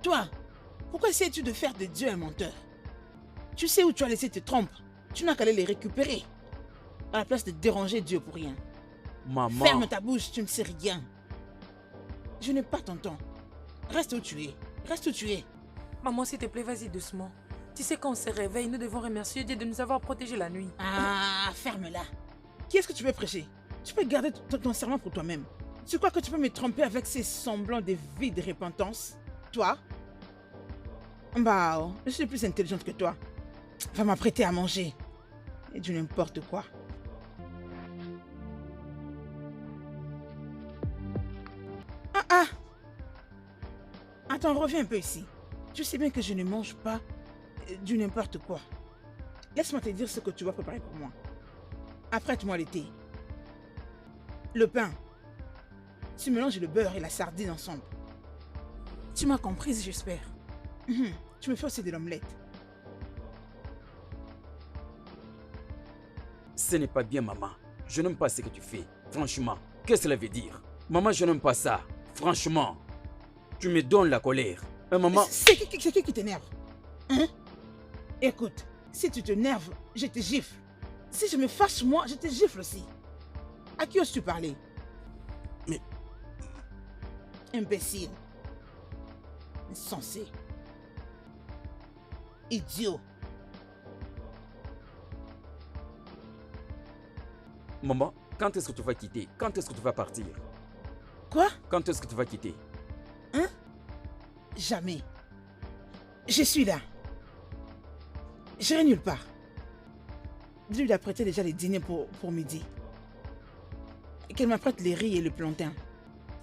Toi, pourquoi essayes-tu de faire de Dieu un menteur? Tu sais où tu as laissé tes trompes. Tu n'as qu'à aller les récupérer. À la place de déranger Dieu pour rien. Maman. Ferme ta bouche, tu ne sais rien. Je n'ai pas ton temps. Reste où tu es. Reste où tu es. Maman, s'il te plaît, vas-y doucement. Tu sais, quand on se réveille, nous devons remercier Dieu de nous avoir protégés la nuit. Ah, ferme-la. Qui est-ce que tu veux prêcher? Tu peux garder ton serment pour toi-même. Tu crois que tu peux me tromper avec ces semblants de vie de repentance? Toi? Bah, je suis plus intelligente que toi. Va m'apprêter à manger. Et du n'importe quoi. Ah! Attends, reviens un peu ici. Tu sais bien que je ne mange pas du n'importe quoi. Laisse-moi te dire ce que tu vas préparer pour moi. Apprête-moi l'été. Le pain. Tu mélanges le beurre et la sardine ensemble. Tu m'as comprise, j'espère. Tu me fais aussi de l'omelette. Ce n'est pas bien, maman. Je n'aime pas ce que tu fais. Franchement, qu'est-ce que cela veut dire? Maman, je n'aime pas ça. Franchement, tu me donnes la colère. Maman... C'est qui t'énerve? Hein? Écoute, si tu t'énerves, je te gifle. Si je me fâche, moi, je te gifle aussi. À qui oses-tu parler? Mais... Imbécile. Insensé. Idiot. Maman, quand est-ce que tu vas quitter? Quand est-ce que tu vas partir? Quoi? Quand est-ce que tu vas quitter? Hein? Jamais. Je suis là. J'irai nulle part. Dis-lui d'apprêter déjà les dîners pour midi. Qu'elle m'apprête les riz et le plantain.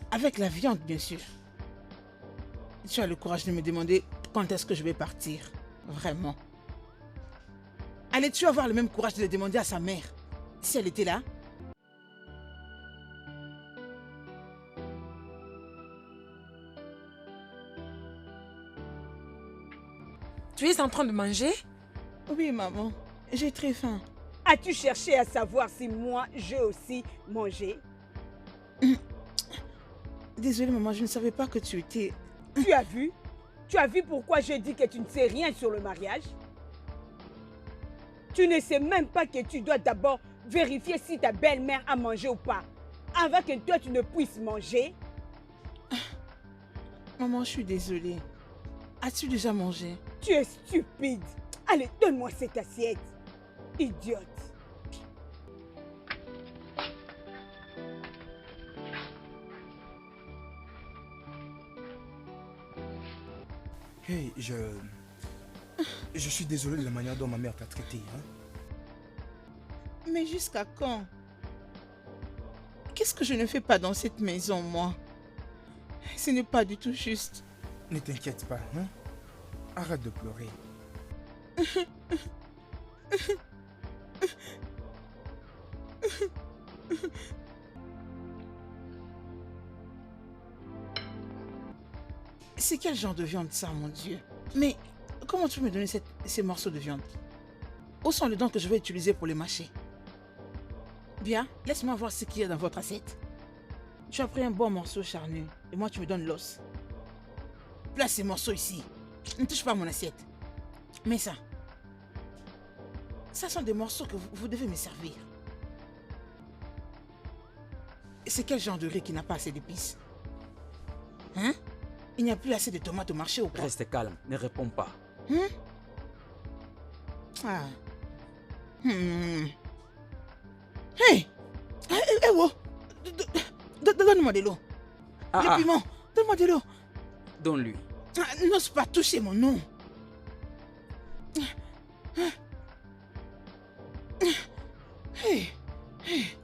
Avec la viande, bien sûr. Tu as le courage de me demander quand est-ce que je vais partir. Vraiment. Allais-tu avoir le même courage de le demander à sa mère, si elle était là? Tu es en train de manger? Oui, maman. J'ai très faim. As-tu cherché à savoir si moi, j'ai aussi mangé? Désolée, maman, je ne savais pas que tu étais... Tu as vu? Tu as vu pourquoi je dis que tu ne sais rien sur le mariage? Tu ne sais même pas que tu dois d'abord vérifier si ta belle-mère a mangé ou pas, avant que toi tu ne puisses manger. Maman, je suis désolée. As-tu déjà mangé? Tu es stupide. Allez, donne-moi cette assiette. Idiote. Hey, je suis désolé de la manière dont ma mère t'a traité. Hein? Mais jusqu'à quand? Qu'est-ce que je ne fais pas dans cette maison, moi? Ce n'est pas du tout juste. Ne t'inquiète pas, hein? Arrête de pleurer. C'est quel genre de viande ça, mon Dieu? Mais comment tu peux me donner ces morceaux de viande? Où sont les dents que je vais utiliser pour les mâcher? Bien, laisse-moi voir ce qu'il y a dans votre assiette. Tu as pris un bon morceau charnu et moi tu me donnes l'os. Place ces morceaux ici. Ne touche pas à mon assiette. Mais ça. Ça sont des morceaux que vous devez me servir. Et c'est quel genre de riz qui n'a pas assez d'épices? Hein? Il n'y a plus assez de tomates au marché ou quoi? Reste calme, ne réponds pas. Ah. Hey! Hey, wow! Donne-moi de l'eau. Le piment, donne-moi de l'eau. Donne-lui. N'ose pas toucher mon nom. Hey! Hey!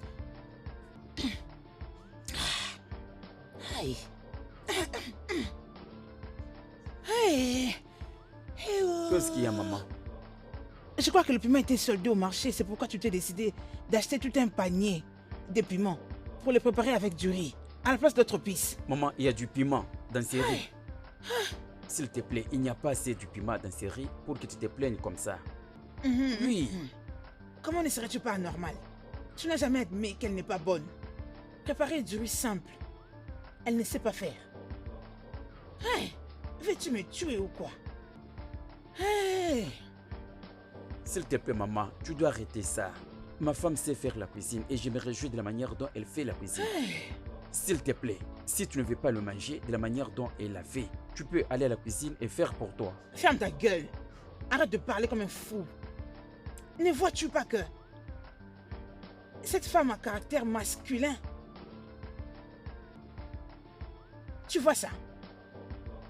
Hey! Qu'est-ce qu'il y a, maman? Je crois que le piment était soldé au marché. C'est pourquoi tu t'es décidé d'acheter tout un panier de piments pour les préparer avec du riz, à la place d'autres épices. Maman, il y a du piment dans ces riz. S'il te plaît, il n'y a pas assez du piment dans ces riz pour que tu te plaignes comme ça. Oui. Comment ne serais-tu pas anormal? Tu n'as jamais admis qu'elle n'est pas bonne. Préparer du riz simple, elle ne sait pas faire. Hey, Veux-tu me tuer ou quoi? Hey! S'il te plaît, maman, tu dois arrêter ça. Ma femme sait faire la cuisine et je me réjouis de la manière dont elle fait la cuisine. Hey! S'il te plaît, si tu ne veux pas le manger de la manière dont elle l'a fait, tu peux aller à la cuisine et faire pour toi. Ferme ta gueule. Arrête de parler comme un fou. Ne vois-tu pas que cette femme a caractère masculin? Tu vois ça?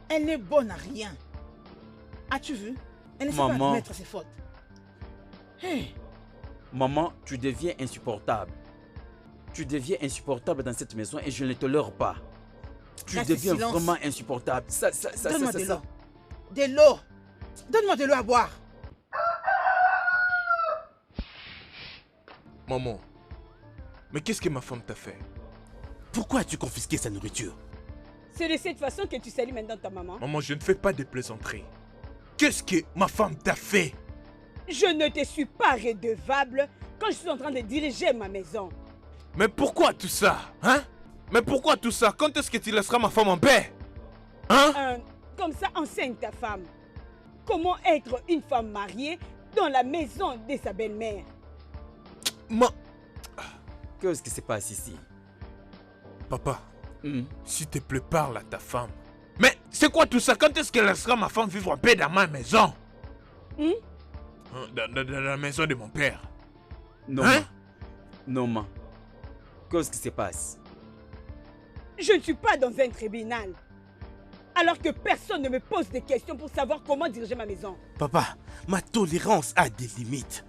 Elle n'est bonne à rien. As-tu vu? Elle ne sait pas Maman. admettre ses fautes. Hey! Maman, tu deviens insupportable. Tu deviens insupportable dans cette maison et je ne te tolère pas. Tu Reste deviens silence. vraiment insupportable. Donne-moi de l'eau. De l'eau. Donne-moi de l'eau à boire. Maman, mais qu'est-ce que ma femme t'a fait? Pourquoi as-tu confisqué sa nourriture? C'est de cette façon que tu salues maintenant ta maman. Maman, je ne fais pas de plaisanteries. Qu'est-ce que ma femme t'a fait? Je ne te suis pas redevable quand je suis en train de diriger ma maison. Mais pourquoi tout ça? Hein? Mais pourquoi tout ça? Quand est-ce que tu laisseras ma femme en paix? Hein? Comme ça, enseigne ta femme. Comment être une femme mariée dans la maison de sa belle-mère? Qu'est-ce qui se passe ici? Papa, Hmm? s'il te plaît, parle à ta femme. Mais c'est quoi tout ça? Quand est-ce qu'elle laissera ma femme vivre en paix dans ma maison? Hmm? Dans la maison de mon père. Non, Hein? non, maman. Qu'est-ce qui se passe? Je ne suis pas dans un tribunal. Alors que personne ne me pose des questions pour savoir comment diriger ma maison. Papa, ma tolérance a des limites.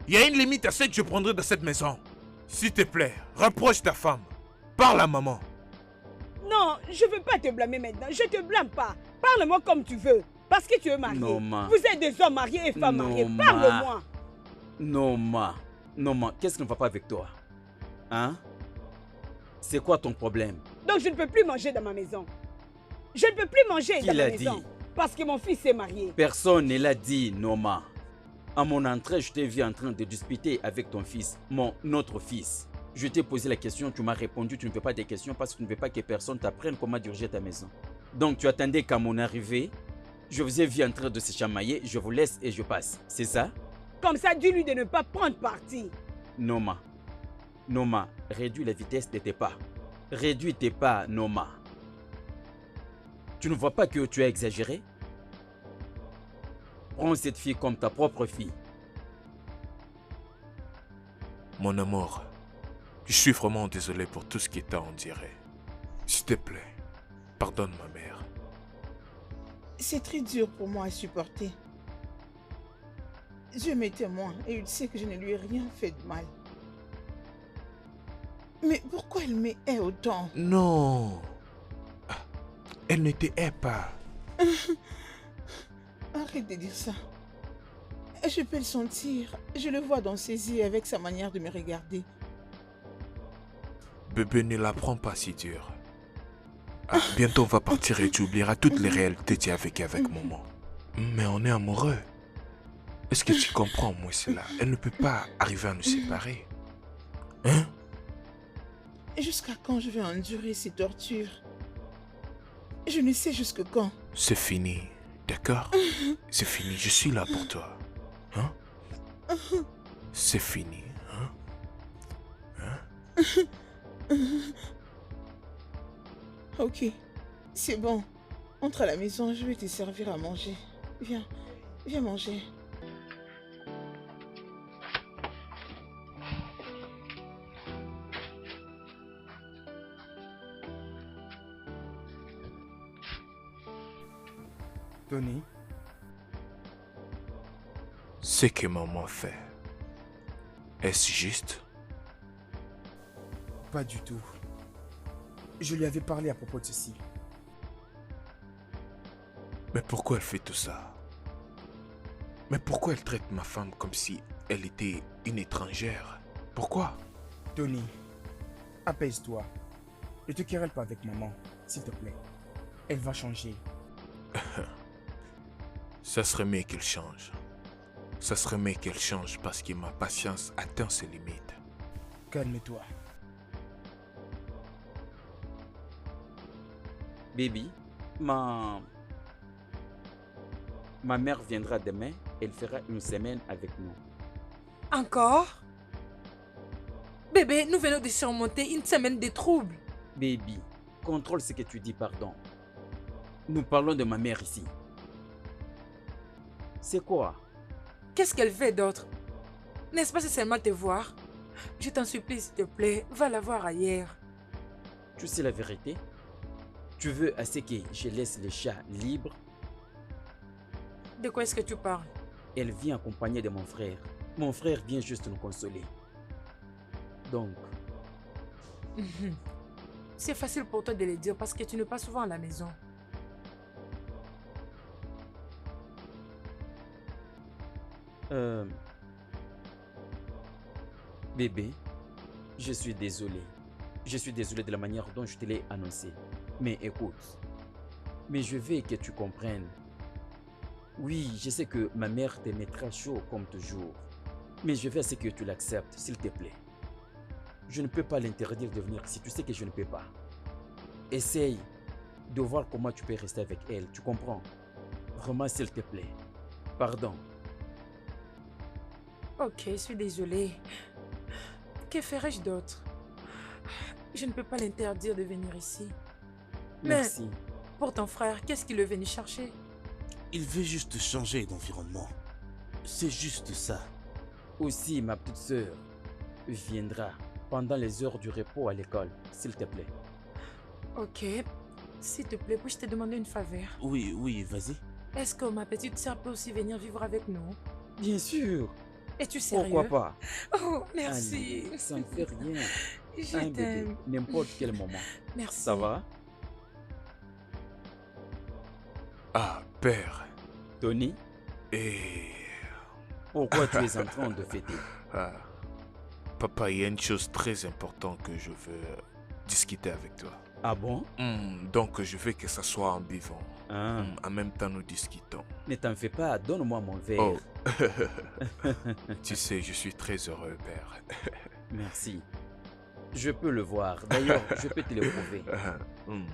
Il y a une limite à ce que je prendrai dans cette maison. S'il te plaît, rapproche ta femme. Parle à maman. Non, je ne veux pas te blâmer maintenant. Je ne te blâme pas. Parle-moi comme tu veux. Parce que tu es marié. Non, ma. Vous êtes des hommes mariés et femmes Non, mariées. ma. Parle-moi. Non, ma. Non, ma. Qu'est-ce qui ne va pas avec toi? Hein? C'est quoi ton problème? Donc je ne peux plus manger dans ma maison. Je ne peux plus manger Qui dans ma l'a maison. dit? Parce que mon fils est marié. Personne ne l'a dit, Noma. À mon entrée, je t'ai vu en train de discuter avec ton fils, notre fils. Je t'ai posé la question, tu m'as répondu, tu ne veux pas des questions parce que tu ne veux pas que personne t'apprenne comment diriger ta maison. Donc tu attendais qu'à mon arrivée, je vous ai vu en train de se chamailler, je vous laisse et je passe. C'est ça? Comme ça, dis-lui de ne pas prendre parti. Noma. Noma, réduis la vitesse de tes pas. Réduis tes pas, Noma. Tu ne vois pas que tu as exagéré? Prends cette fille comme ta propre fille. Mon amour, je suis vraiment désolé pour tout ce qui t'a en dirait. S'il te plaît, pardonne ma mère. C'est très dur pour moi à supporter. Dieu m'est témoin et il sait que je ne lui ai rien fait de mal. Mais pourquoi elle me hait autant? Non. Elle ne te hait pas. Arrête de dire ça. Je peux le sentir. Je le vois dans ses yeux avec sa manière de me regarder. Bébé, ne la prends pas si dur. Bientôt on va partir et tu oublieras toutes les réalités que tu as vécues avec maman. Mais on est amoureux. Est-ce que tu comprends, moi, cela? Elle ne peut pas arriver à nous séparer. Hein? Jusqu'à quand je vais endurer ces tortures? Je ne sais jusque quand. C'est fini, d'accord? C'est fini, je suis là pour toi. Hein? C'est fini, hein? Ok, c'est bon. Entre à la maison, je vais te servir à manger. Viens, viens manger. Tony, Ce que maman fait, est-ce juste? pas du tout. Je lui avais parlé à propos de ceci. Mais pourquoi elle fait tout ça? Mais pourquoi elle traite ma femme comme si elle était une étrangère? Pourquoi? Tony, apaise-toi. Ne te querelle pas avec maman, s'il te plaît. Elle va changer. Ça serait mieux qu'elle change. Ça serait mieux qu'elle change parce que ma patience atteint ses limites. Calme-toi. Baby, ma Ma mère viendra demain, elle fera une semaine avec nous. Encore? Bébé, nous venons de surmonter une semaine de troubles. Baby, contrôle ce que tu dis, pardon. Nous parlons de ma mère ici. C'est quoi? Qu'est-ce qu'elle fait d'autre? N'est-ce pas seulement te voir? Je t'en supplie, s'il te plaît, va la voir ailleurs. Tu sais la vérité? Tu veux assez que je laisse les chats libres? De quoi est-ce que tu parles? Elle vient accompagnée de mon frère. Mon frère vient juste nous consoler. Donc, C'est facile pour toi de le dire parce que tu n'es pas souvent à la maison. bébé, je suis désolé. Je suis désolé de la manière dont je te l'ai annoncé. Mais écoute, mais je veux que tu comprennes. Oui, je sais que ma mère te mettra chaud comme toujours. Mais je veux à ce que tu l'acceptes, s'il te plaît. Je ne peux pas l'interdire de venir ici. Tu sais que je ne peux pas. Essaye de voir comment tu peux rester avec elle. Tu comprends? Vraiment, s'il te plaît. Pardon. Ok, je suis désolée. Que ferais-je d'autre? Je ne peux pas l'interdire de venir ici. Merci. Pour ton frère, qu'est-ce qu'il est venu chercher? Il veut juste changer d'environnement. C'est juste ça. Aussi, ma petite sœur viendra pendant les heures du repos à l'école, s'il te plaît. Ok. S'il te plaît, puis-je te demander une faveur? Oui, vas-y. Est-ce que ma petite sœur peut aussi venir vivre avec nous? Bien sûr. Es-tu sérieux? Pourquoi pas? Oh, merci. Allez, ça ne fait rien. Je Un bébé, t'aime. n'importe quel moment. Merci. Ça va? Ah, père. Tony, Et... pourquoi tu es en train de fêter? Ah, papa, il y a une chose très importante que je veux discuter avec toi. Ah bon? Donc, je veux que ça soit en buvant. Ah, En même temps, nous discutons. ne t'en fais pas, donne-moi mon verre. Oh. Tu sais, je suis très heureux, père. Merci. Je peux le voir. D'ailleurs, je peux te le prouver. Hmm.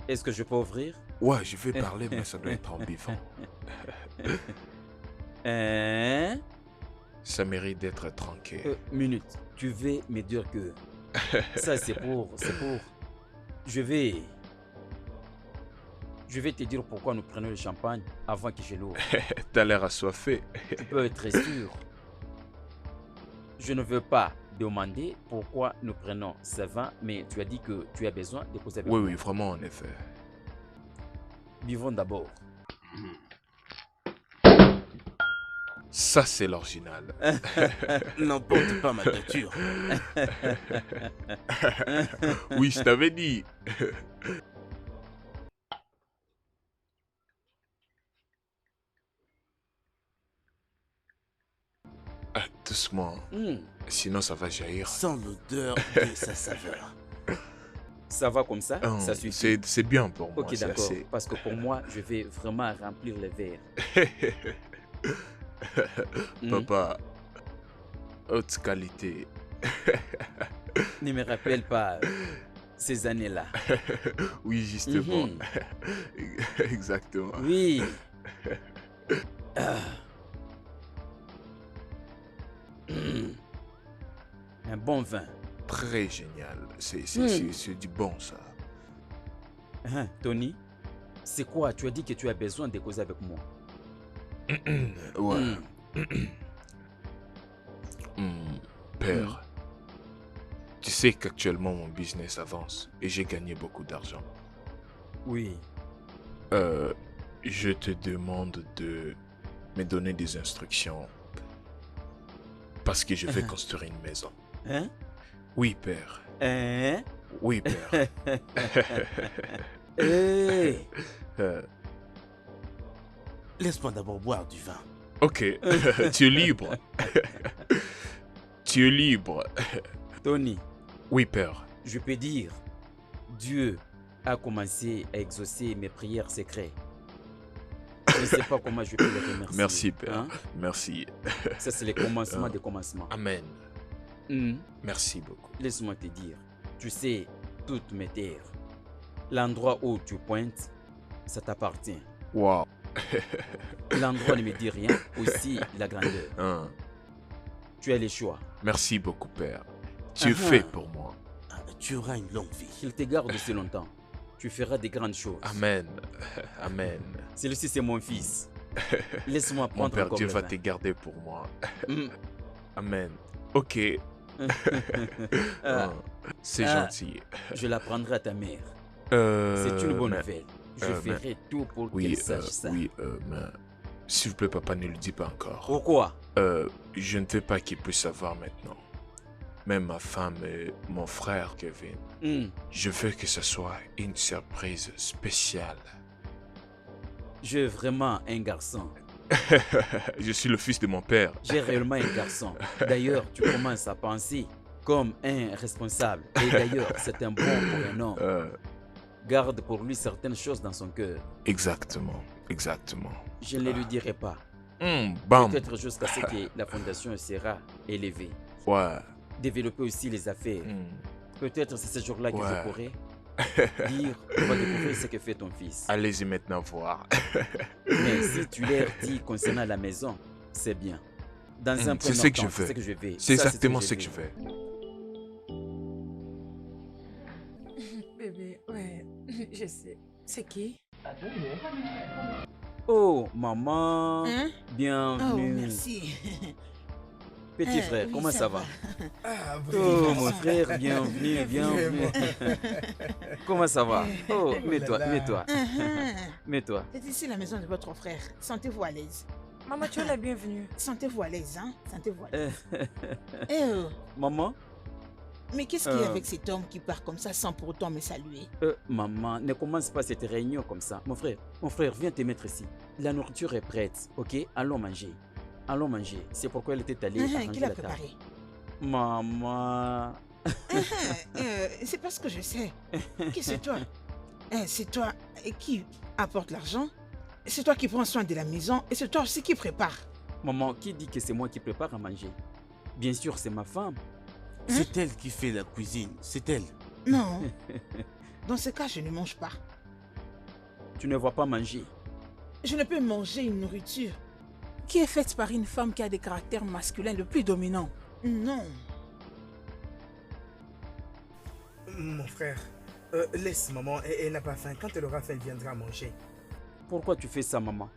Est-ce que je peux ouvrir? Ouais, je vais parler, mais ça doit être en buvant. Hein? Ça mérite d'être tranquille. Minute. Tu veux me dire que ça c'est pour. Je vais te dire pourquoi nous prenons le champagne avant que je l'ouvre. T'as l'air assoiffé. Tu peux être sûr. Je ne veux pas demander pourquoi nous prenons ce vin, mais tu as dit que tu as besoin de causer avec Oui, moi. oui, vraiment, en effet. Buvons d'abord. Ça, c'est l'original. N'emporte pas ma nature. Oui, je t'avais dit. Ah, doucement. Sinon, ça va jaillir. Sans l'odeur de sa saveur. Ça va comme ça? Ah, Ça suffit. c'est bien pour moi. Ok, c'est d'accord. assez. Parce que pour moi, je vais vraiment remplir le verre. Papa, haute qualité. Ne me rappelle pas ces années-là. Oui, justement. Mhm. Exactement. Oui. Ah. Un bon vin. Très génial. C'est du bon, ça. Hein, Tony, c'est quoi? Tu as dit que tu as besoin de causer avec moi. Ouais. Père, tu sais qu'actuellement mon business avance et j'ai gagné beaucoup d'argent. Oui. Je te demande de me donner des instructions parce que je vais construire une maison. Hein? Oui, père. Hein? Oui, père. Hey. Laisse-moi d'abord boire du vin. Ok, tu es libre. Tu es libre. Tony, Oui, père. je peux dire, Dieu a commencé à exaucer mes prières secrètes. Je ne sais pas comment je peux le remercier. Merci, père. Hein? Merci. Ça, c'est le commencement des commencements. Amen. Hmm. Merci beaucoup. Laisse-moi te dire, tu sais, toutes mes terres, l'endroit où tu pointes, ça t'appartient. Wow. L'endroit ne me dit rien, aussi la grandeur. Hein. Tu as les choix. Merci beaucoup, Père. Tu es Ah, fait pour moi. Tu auras une longue vie. Qu'il te garde aussi longtemps. Tu feras des grandes choses. Amen. Amen. Celui-ci, c'est mon fils. Laisse-moi Mon prendre Père encore Dieu le va vin. te garder pour moi. Mm. Amen. Ok. Ah, Hein. C'est Ah. gentil. je la prendrai à ta mère. Euh, C'est une bonne mais- nouvelle. Je mais- ferai tout pour Oui, qu'elle sache ça. oui, mais s'il vous plaît, papa, ne le dis pas encore. Pourquoi? Je ne veux pas qu'il puisse savoir maintenant. Même ma femme et mon frère Kevin. Hmm, Je veux que ce soit une surprise spéciale. J'ai vraiment un garçon. Je suis le fils de mon père. J'ai réellement un garçon. D'ailleurs, tu commences à penser comme un responsable. Et d'ailleurs, c'est un bon pour un homme. Garde pour lui certaines choses dans son cœur. Exactement, exactement. Je ne lui dirai pas. Bam. Peut-être jusqu'à ce que la fondation sera élevée. Ouais. Développer aussi les affaires. Hmm. Peut-être c'est ce jour-là que Ouais. je pourrai dire, on va découvrir ce que fait ton fils. Allez-y maintenant voir. Mais si tu leur dis concernant la maison, c'est bien. Dans un C'est premier ce que temps, je veux. c'est ce que je vais. C'est Ça, exactement ce que je veux. veux. Bébé, ouais, je sais. C'est qui? Oh, maman. Hein? Oh, Bienvenue. merci. Petit frère, Oui, comment ça va? Ah, Oh, mon frère, bienvenue, bienvenue. Comment ça va? Oh, mets-toi, là là. mets-toi, Uh-huh. mets-toi. C'est ici la maison de votre frère. Sentez-vous à l'aise. Maman, tu es la bienvenue. Sentez-vous à l'aise, hein? Sentez-vous à l'aise. Euh, Eh oh, Maman, mais qu'est-ce qu'il y a Euh. avec cet homme qui part comme ça sans pour autant me saluer? maman, ne commence pas cette réunion comme ça. Mon frère, viens te mettre ici. La nourriture est prête, ok? Allons manger. Allons manger. C'est pourquoi elle était allée Uh-huh, arranger qui l'a la table. préparé? Maman. C'est parce que je sais que c'est toi. C'est toi qui apporte l'argent. C'est toi qui prends soin de la maison. Et c'est toi aussi qui prépare. Maman, qui dit que c'est moi qui prépare à manger? Bien sûr, c'est ma femme. C'est elle qui fait la cuisine. C'est elle. Non. Dans ce cas, je ne mange pas. Tu ne vois pas manger. Je ne peux manger une nourriture qui est faite par une femme qui a des caractères masculins le plus dominants. Non. Mon frère, laisse maman, elle n'a pas faim. Quand elle aura faim, elle viendra manger. Pourquoi tu fais ça, maman?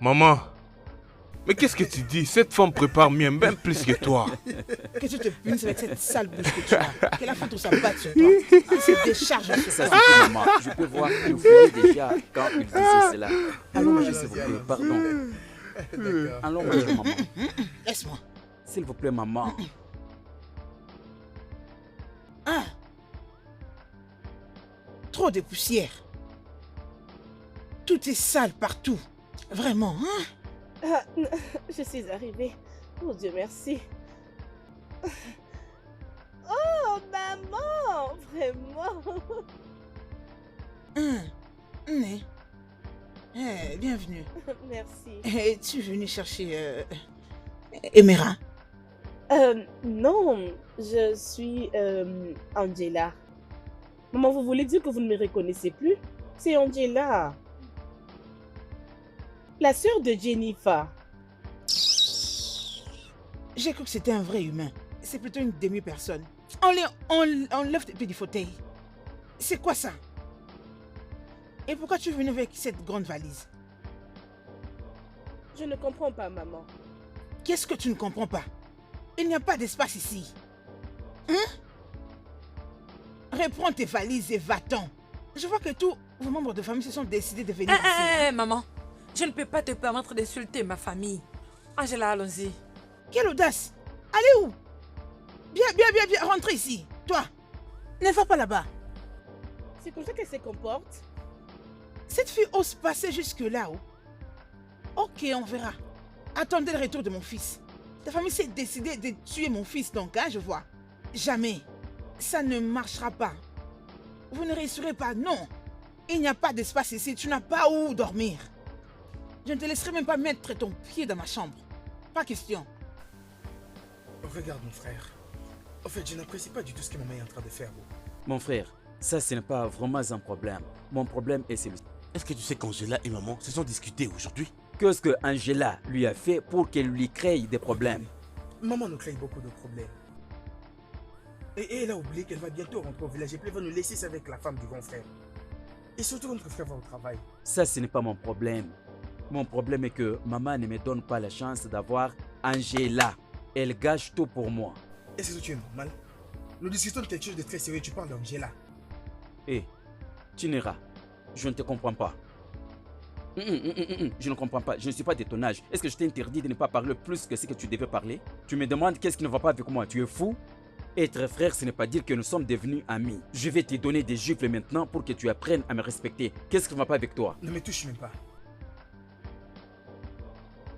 Maman, mais qu'est-ce que tu dis? Cette femme prépare mieux, même plus que toi. Que tu te punisses avec cette sale bouche que tu as. Que la femme tout ça batte sur toi. Elle se décharge sur Ça ça. suffit, maman. Je peux voir qu'il voulait déjà quand il disait cela. Allons manger, s'il vous plaît. allons-y. Pardon. D'accord. Allons manger, maman. Laisse-moi. S'il vous plaît, maman. Ah. Trop de poussière. Tout est sale partout. Vraiment, hein? Ah, non, je suis arrivée. Oh Dieu merci. Oh maman, vraiment. Né. Bienvenue. Merci. Es-tu venu chercher Emera? Non, je suis Angela. Maman, vous voulez dire que vous ne me reconnaissez plus? C'est Angela. La sœur de Jennifer. J'ai cru que c'était un vrai humain. C'est plutôt une demi-personne. On lève depuis du fauteuil. C'est quoi ça? Et pourquoi tu es venu avec cette grande valise? Je ne comprends pas, maman. Qu'est-ce que tu ne comprends pas? Il n'y a pas d'espace ici. Hein? Reprends tes valises et va-t'en. Je vois que tous vos membres de famille se sont décidés de venir ici. Maman, je ne peux pas te permettre d'insulter ma famille. Angela, allons-y. Quelle audace! Allez où? Bien, rentre ici. Toi, ne va pas là-bas. C'est comme ça qu'elle se comporte? Cette fille ose passer jusque là-haut. Ok, on verra. Attendez le retour de mon fils. Ta famille s'est décidée de tuer mon fils, donc, hein, je vois. Jamais. Ça ne marchera pas. Vous ne réussirez pas, non. Il n'y a pas d'espace ici, tu n'as pas où dormir. Je ne te laisserai même pas mettre ton pied dans ma chambre. Pas question. Regarde mon frère. En fait, je n'apprécie pas du tout ce que maman est en train de faire. Mon frère, ça ce n'est pas vraiment un problème. Mon problème est celui-ci. Est-ce que tu sais qu'Angela et maman se sont discutés aujourd'hui? Qu'est-ce que Angela lui a fait pour qu'elle lui crée des problèmes? Maman nous crée beaucoup de problèmes. Et elle a oublié qu'elle va bientôt rentrer au village et puis elle va nous laisser avec la femme du grand frère. Et surtout quand notre frère va au travail. Ça, ce n'est pas mon problème. Mon problème est que maman ne me donne pas la chance d'avoir Angela. Elle gâche tout pour moi. Est-ce que tu es normal? Nous discutons de quelque chose de très sérieux, tu parles d'Angela. Hé, Chinera, je ne te comprends pas. Je ne comprends pas, je ne suis pas de ton âge. Est-ce que je t'ai interdit de ne pas parler plus que ce que tu devais parler? Tu me demandes qu'est-ce qui ne va pas avec moi, tu es fou? Être frère, ce n'est pas dire que nous sommes devenus amis. Je vais te donner des gifles maintenant pour que tu apprennes à me respecter. Qu'est-ce qui ne va pas avec toi? Ne me touche même pas.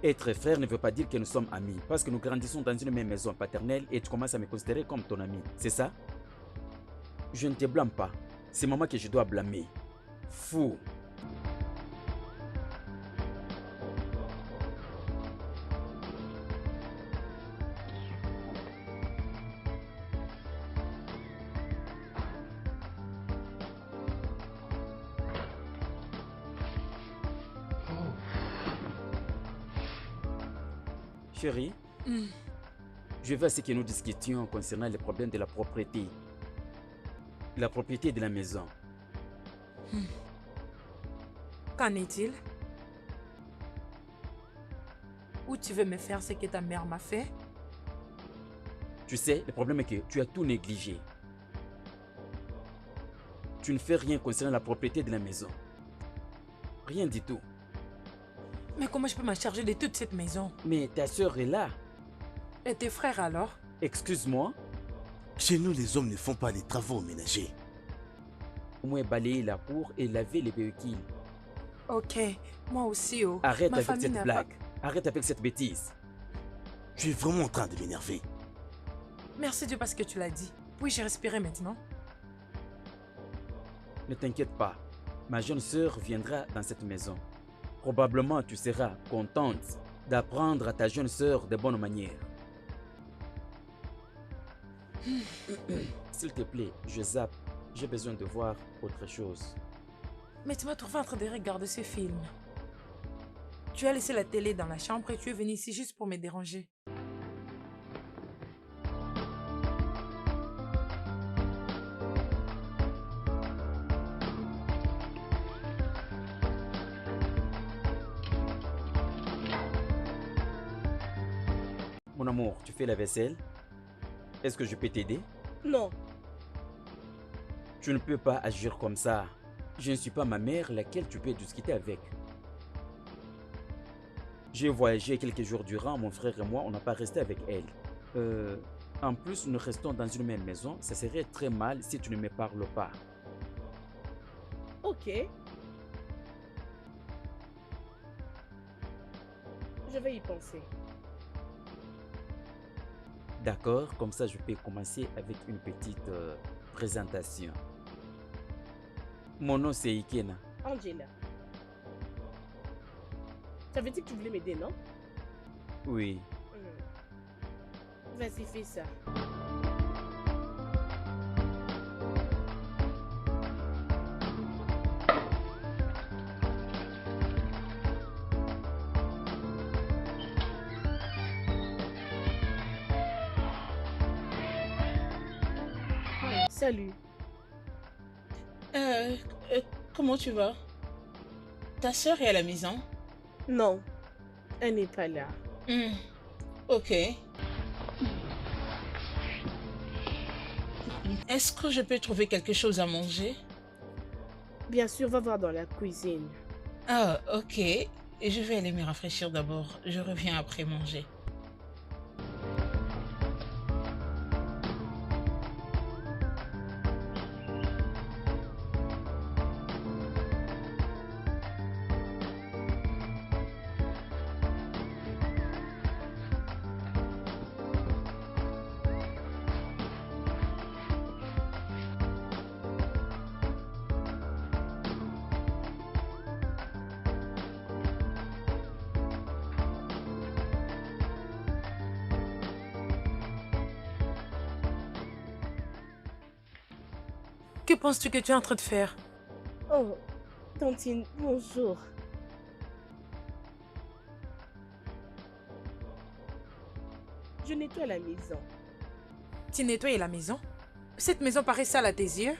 Être frère ne veut pas dire que nous sommes amis. Parce que nous grandissons dans une même maison paternelle et tu commences à me considérer comme ton ami. C'est ça? Je ne te blâme pas. C'est maman que je dois blâmer. Fou. Chérie, je veux à ce que nous discutions concernant les problèmes de la propriété. La propriété de la maison. Qu'en est-il? Ou tu veux me faire ce que ta mère m'a fait? Tu sais, le problème est que tu as tout négligé. Tu ne fais rien concernant la propriété de la maison. Rien du tout. Mais comment je peux m'en charger de toute cette maison? Mais ta soeur est là. Et tes frères alors? Excuse-moi. Chez nous, les hommes ne font pas les travaux ménagers. Au moins balayer la cour et laver les véhicules. Ok, moi aussi, oh. Arrête Ma avec famille cette n'a blague. Arrête avec cette bêtise. Tu es vraiment en train de m'énerver. Merci Dieu parce que tu l'as dit. Puis-je respirer maintenant? Ne t'inquiète pas. Ma jeune sœur viendra dans cette maison. Probablement tu seras contente d'apprendre à ta jeune sœur de bonnes manières. S'il te plaît, je zappe. J'ai besoin de voir autre chose. Mais tu m'as trouvé en train de regarder ce film. Tu as laissé la télé dans la chambre et tu es venu ici juste pour me déranger. Mon amour, tu fais la vaisselle? Est-ce que je peux t'aider? Non, Tu ne peux pas agir comme ça. Je ne suis pas ma mère laquelle tu peux discuter avec. J'ai voyagé quelques jours durant, mon frère et moi, on n'a pas resté avec elle. En plus, nous restons dans une même maison. Ça serait très mal si tu ne me parles pas. ok. Je vais y penser. D'accord, comme ça je peux commencer avec une petite présentation. Mon nom c'est Ikena. Angela. Tu avais dit que tu voulais m'aider, non? Oui. Vas-y, fais ça. Salut. Comment tu vas? Ta soeur est à la maison? Non, elle n'est pas là. Ok. Est-ce que je peux trouver quelque chose à manger? Bien sûr, va voir dans la cuisine. Ah, ok. Et je vais aller me rafraîchir d'abord. Je reviens après manger. Que penses-tu que tu es en train de faire? Oh, Tantine, bonjour. Je nettoie la maison. Tu nettoies la maison? Cette maison paraît sale à tes yeux?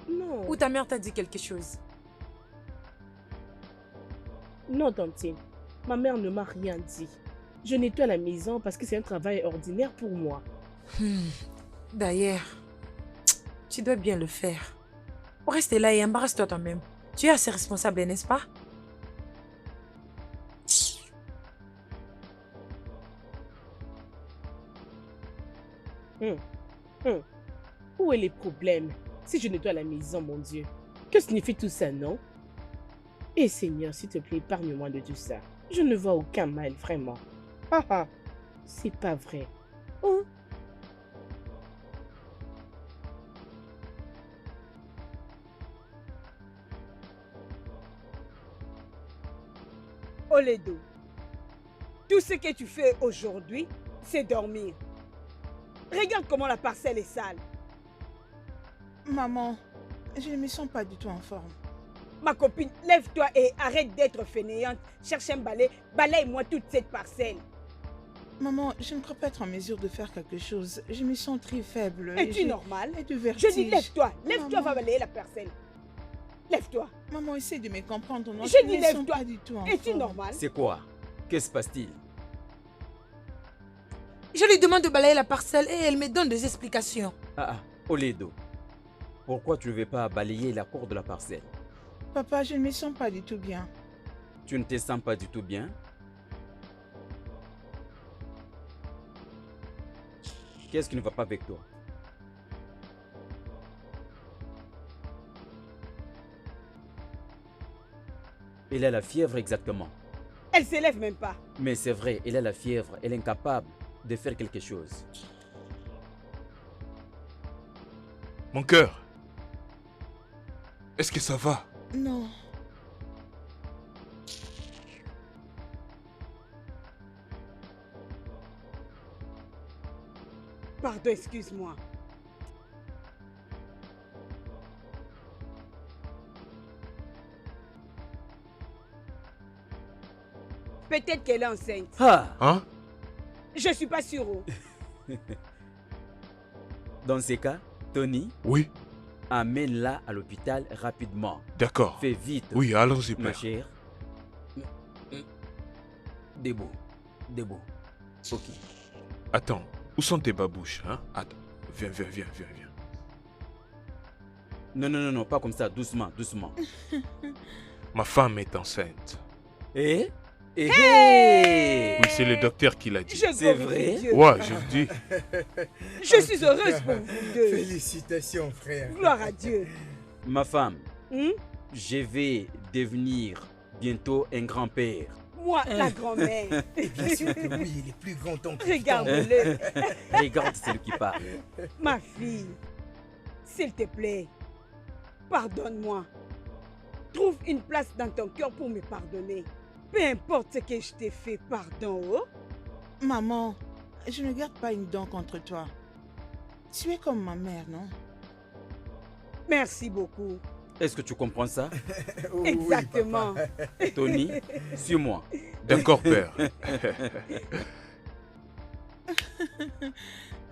Non. Ou ta mère t'a dit quelque chose? Non, Tantine. Ma mère ne m'a rien dit. Je nettoie la maison parce que c'est un travail ordinaire pour moi. D'ailleurs, tu dois bien le faire. Pour rester là et embarrasse-toi toi-même. Tu es assez responsable, n'est-ce pas? Où est le problème si je nettoie la maison, mon Dieu? Que signifie tout ça, non? Et Seigneur, s'il te plaît, épargne-moi de tout ça. Je ne vois aucun mal, vraiment. Ah ah, c'est pas vrai. Oh. Oledo, tout ce que tu fais aujourd'hui, c'est dormir. Regarde comment la parcelle est sale. Maman, je ne me sens pas du tout en forme. Ma copine, lève-toi et arrête d'être fainéante. Cherche un balai, balaye-moi toute cette parcelle. Maman, je ne crois pas être en mesure de faire quelque chose. Je me sens très faible. Es-tu normal? Et de vertige. Je dis lève-toi, lève-toi, Maman. va balayer la parcelle. Lève-toi. Maman, essaie de me comprendre. Non, Je ne dis me sens lève-toi. pas du tout en Es-tu forme. normal? C'est quoi? Que se passe-t-il? Je lui demande de balayer la parcelle et elle me donne des explications. Oledo, pourquoi tu ne veux pas balayer la cour de la parcelle? Papa, je ne me sens pas du tout bien. Tu ne te sens pas du tout bien? Qu'est-ce qui ne va pas avec toi? Elle a la fièvre exactement. Elle se lève même pas. Mais c'est vrai, elle a la fièvre, elle est incapable de faire quelque chose. Mon cœur. Est-ce que ça va? Non. Pardon, excuse-moi. Peut-être qu'elle est enceinte. Hein? Je suis pas sûre. Dans ces cas, Tony, Oui, amène-la à l'hôpital rapidement. d'accord. Fais vite. Oui, allons-y, ma père. chère. Debout. Debout. Ok. Attends, où sont tes babouches, hein? Attends, viens. Non, pas comme ça, doucement, doucement. Ma femme est enceinte. Eh? Oui, c'est le docteur qui l'a dit. Je C'est glorifie vrai? Dieu. Ouais, je vous dis. Je suis heureuse pour vous deux. Félicitations, frère. Gloire à Dieu. Ma femme, Hmm? je vais devenir bientôt un grand-père. Moi, la grand-mère. Et bien sûr que oui, il est plus grand temps que Regarde-le. Regarde celui qui parle. Ma fille, s'il te plaît, pardonne-moi. Trouve une place dans ton cœur pour me pardonner. Peu importe ce que je t'ai fait, pardon. Oh? Maman, je ne garde pas une dent contre toi. Tu es comme ma mère, non? Merci beaucoup. Est-ce que tu comprends ça? Oui, Exactement. papa. Tony, suis-moi. D'accord, père.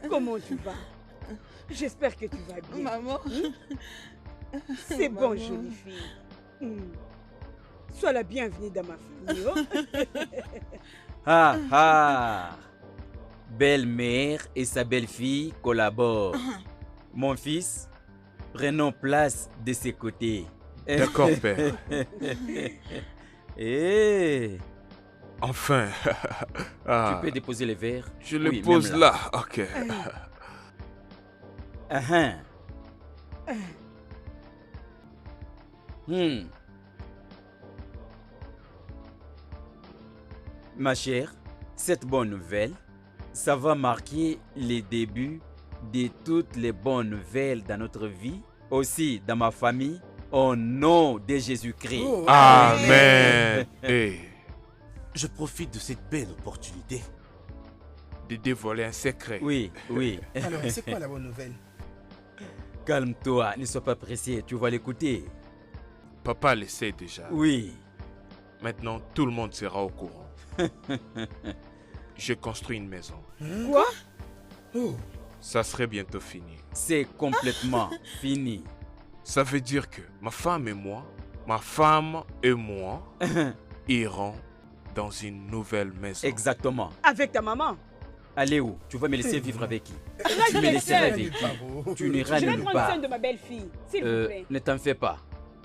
Comment tu vas? J'espère que tu vas bien. Maman. C'est bon, Maman. jolie fille. Hmm. Sois la bienvenue dans ma famille. Oh? Belle-mère et sa belle-fille collaborent. Mon fils, prenons place de ses côtés. D'accord, père. Eh, Enfin. Ah, tu peux déposer les verres? je le Oui, pose même là. Ok. Ah, Hmm. Ma chère, cette bonne nouvelle, ça va marquer les débuts de toutes les bonnes nouvelles dans notre vie, aussi dans ma famille, au nom de Jésus-Christ. Oh, Amen. Et Je profite de cette belle opportunité. de dévoiler un secret. Oui. Alors, c'est quoi la bonne nouvelle? Calme-toi, ne sois pas pressé, tu vas l'écouter. Papa le sait déjà. Oui. Maintenant, tout le monde sera au courant. J'ai construit une maison. Quoi? Oh, Ça serait bientôt fini. C'est complètement fini. Ça veut dire que ma femme et moi iront dans une nouvelle maison. Exactement. Avec ta maman? Allez où? Tu vas me laisser vivre avec qui? Reste Tu me avec laisseras elle. avec qui? Paro. Tu n'iras Je vais nulle prendre part. soin de ma belle-fille, s'il vous plaît. Ne t'en fais pas.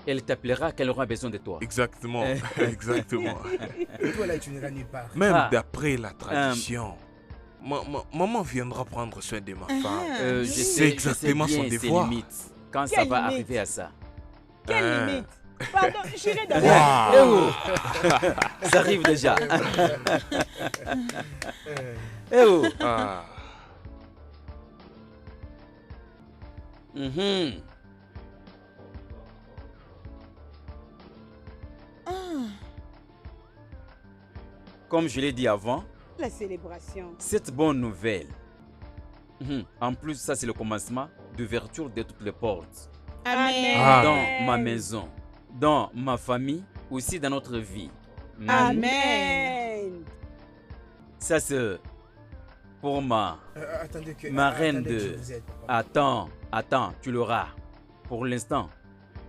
Elle t'appellera quand elle aura besoin de toi. Exactement, exactement. Toi là, tu n'iras nulle part. Même Ah. d'après la tradition, maman viendra prendre soin de ma femme. Je C'est sais exactement bien son ses devoir. limites. Quand ça Quelle va limite? arriver à ça. Quelle Hein. limite? Pardon, j'irai dans Waouh. Ça arrive déjà. Euh, Eh oh. Ah. Mhm. Comme je l'ai dit avant, la célébration. cette bonne nouvelle. En plus, ça c'est le commencement d'ouverture de toutes les portes. Amen. Ah. Dans ma maison, dans ma famille, aussi dans notre vie. Amen. Ça c'est pour ma... attendez que. Ma reine attendez que de- je vous aide, papa. Attends, tu l'auras. Pour l'instant,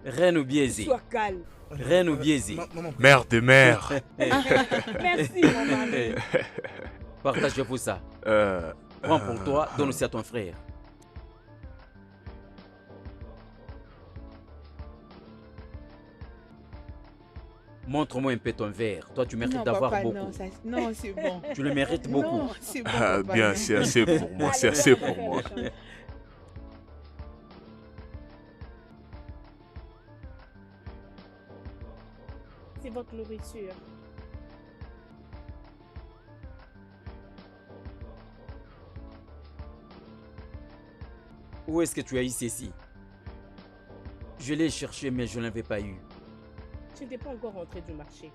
Reine ou biaisé. Sois calme. Reine ou biaisé. Maman, Mère de mère. Merci, mon mari. Partagez-vous ça. Prends pour toi, donne aussi à ton frère. Montre-moi un peu ton verre. Toi, tu mérites Non, d'avoir papa, beaucoup. non, non, c'est bon. Tu le mérites beaucoup. Non, c'est bon, Ah, papa. bien, c'est assez pour moi, c'est Allez, assez on va pour faire moi. le chant. C'est votre nourriture. Où est-ce que tu as eu ceci? Je l'ai cherché, mais je ne l'avais pas eu. Tu n'étais pas encore rentré du marché.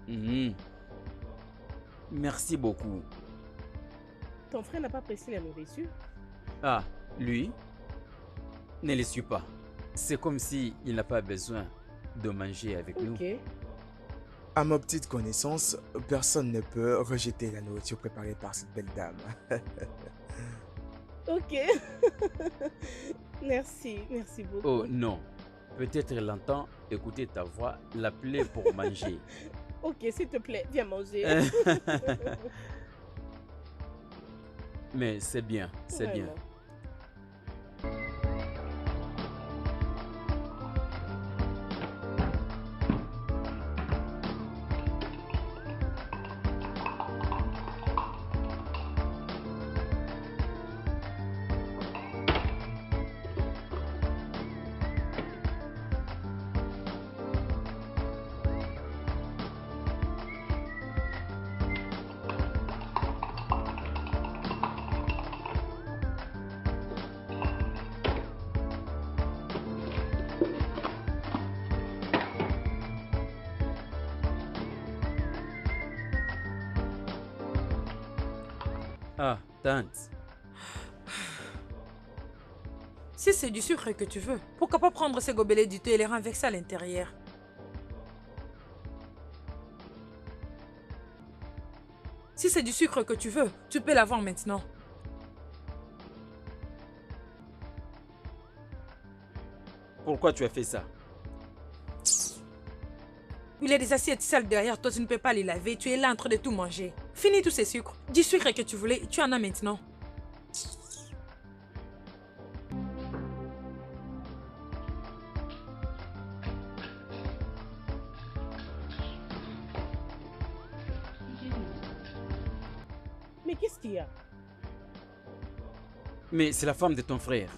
Mhm. Merci beaucoup. Ton frère n'a pas pressé la nourriture? Ah, lui? Ne le suis pas. C'est comme si il n'a pas besoin de manger avec nous. Ok. À ma petite connaissance, personne ne peut rejeter la nourriture préparée par cette belle dame. Ok. Merci, merci beaucoup. Oh non. Peut-être elle entend écouter ta voix, l'appeler pour manger. Ok, s'il te plaît, viens manger. Mais c'est bien, c'est bien. Vraiment. Ah, tante. Si c'est du sucre que tu veux, pourquoi pas prendre ces gobelets du thé et les renverser à l'intérieur? Si c'est du sucre que tu veux, tu peux l'avoir maintenant. Pourquoi tu as fait ça? Il y a des assiettes sales derrière toi, tu ne peux pas les laver, tu es là en train de tout manger. Finis tous ces sucres. Du sucre que tu voulais, tu en as maintenant. Mais qu'est-ce qu'il y a? Mais c'est la femme de ton frère.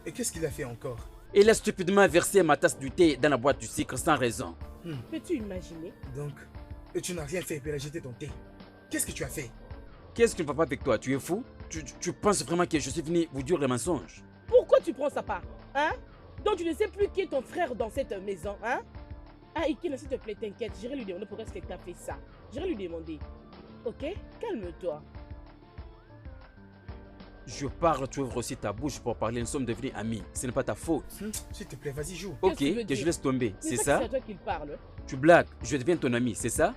Et qu'est-ce qu'il a fait encore? Il a stupidement versé ma tasse du thé dans la boîte du sucre sans raison. Peux-tu imaginer? Donc, tu n'as rien fait pour jeter ton thé. Qu'est-ce que tu as fait? Qu'est-ce qui ne va pas avec toi? Tu es fou? Tu penses vraiment que je suis venu vous dire les mensonges? Pourquoi tu prends sa part? Hein? Donc tu ne sais plus qui est ton frère dans cette maison, hein? Ah, Ikena, s'il te plaît, t'inquiète. J'irai lui demander pourquoi est-ce que tu as fait ça. J'irai lui demander. Ok? Calme-toi. Je parle, tu ouvres aussi ta bouche pour parler. Nous sommes devenus amis. Ce n'est pas ta faute. S'il te plaît, vas-y, joue. Ok, que tu veux que je dire? laisse tomber. Mais C'est que ça? C'est à toi qu'il parle. Tu blagues. Je deviens ton ami, c'est ça?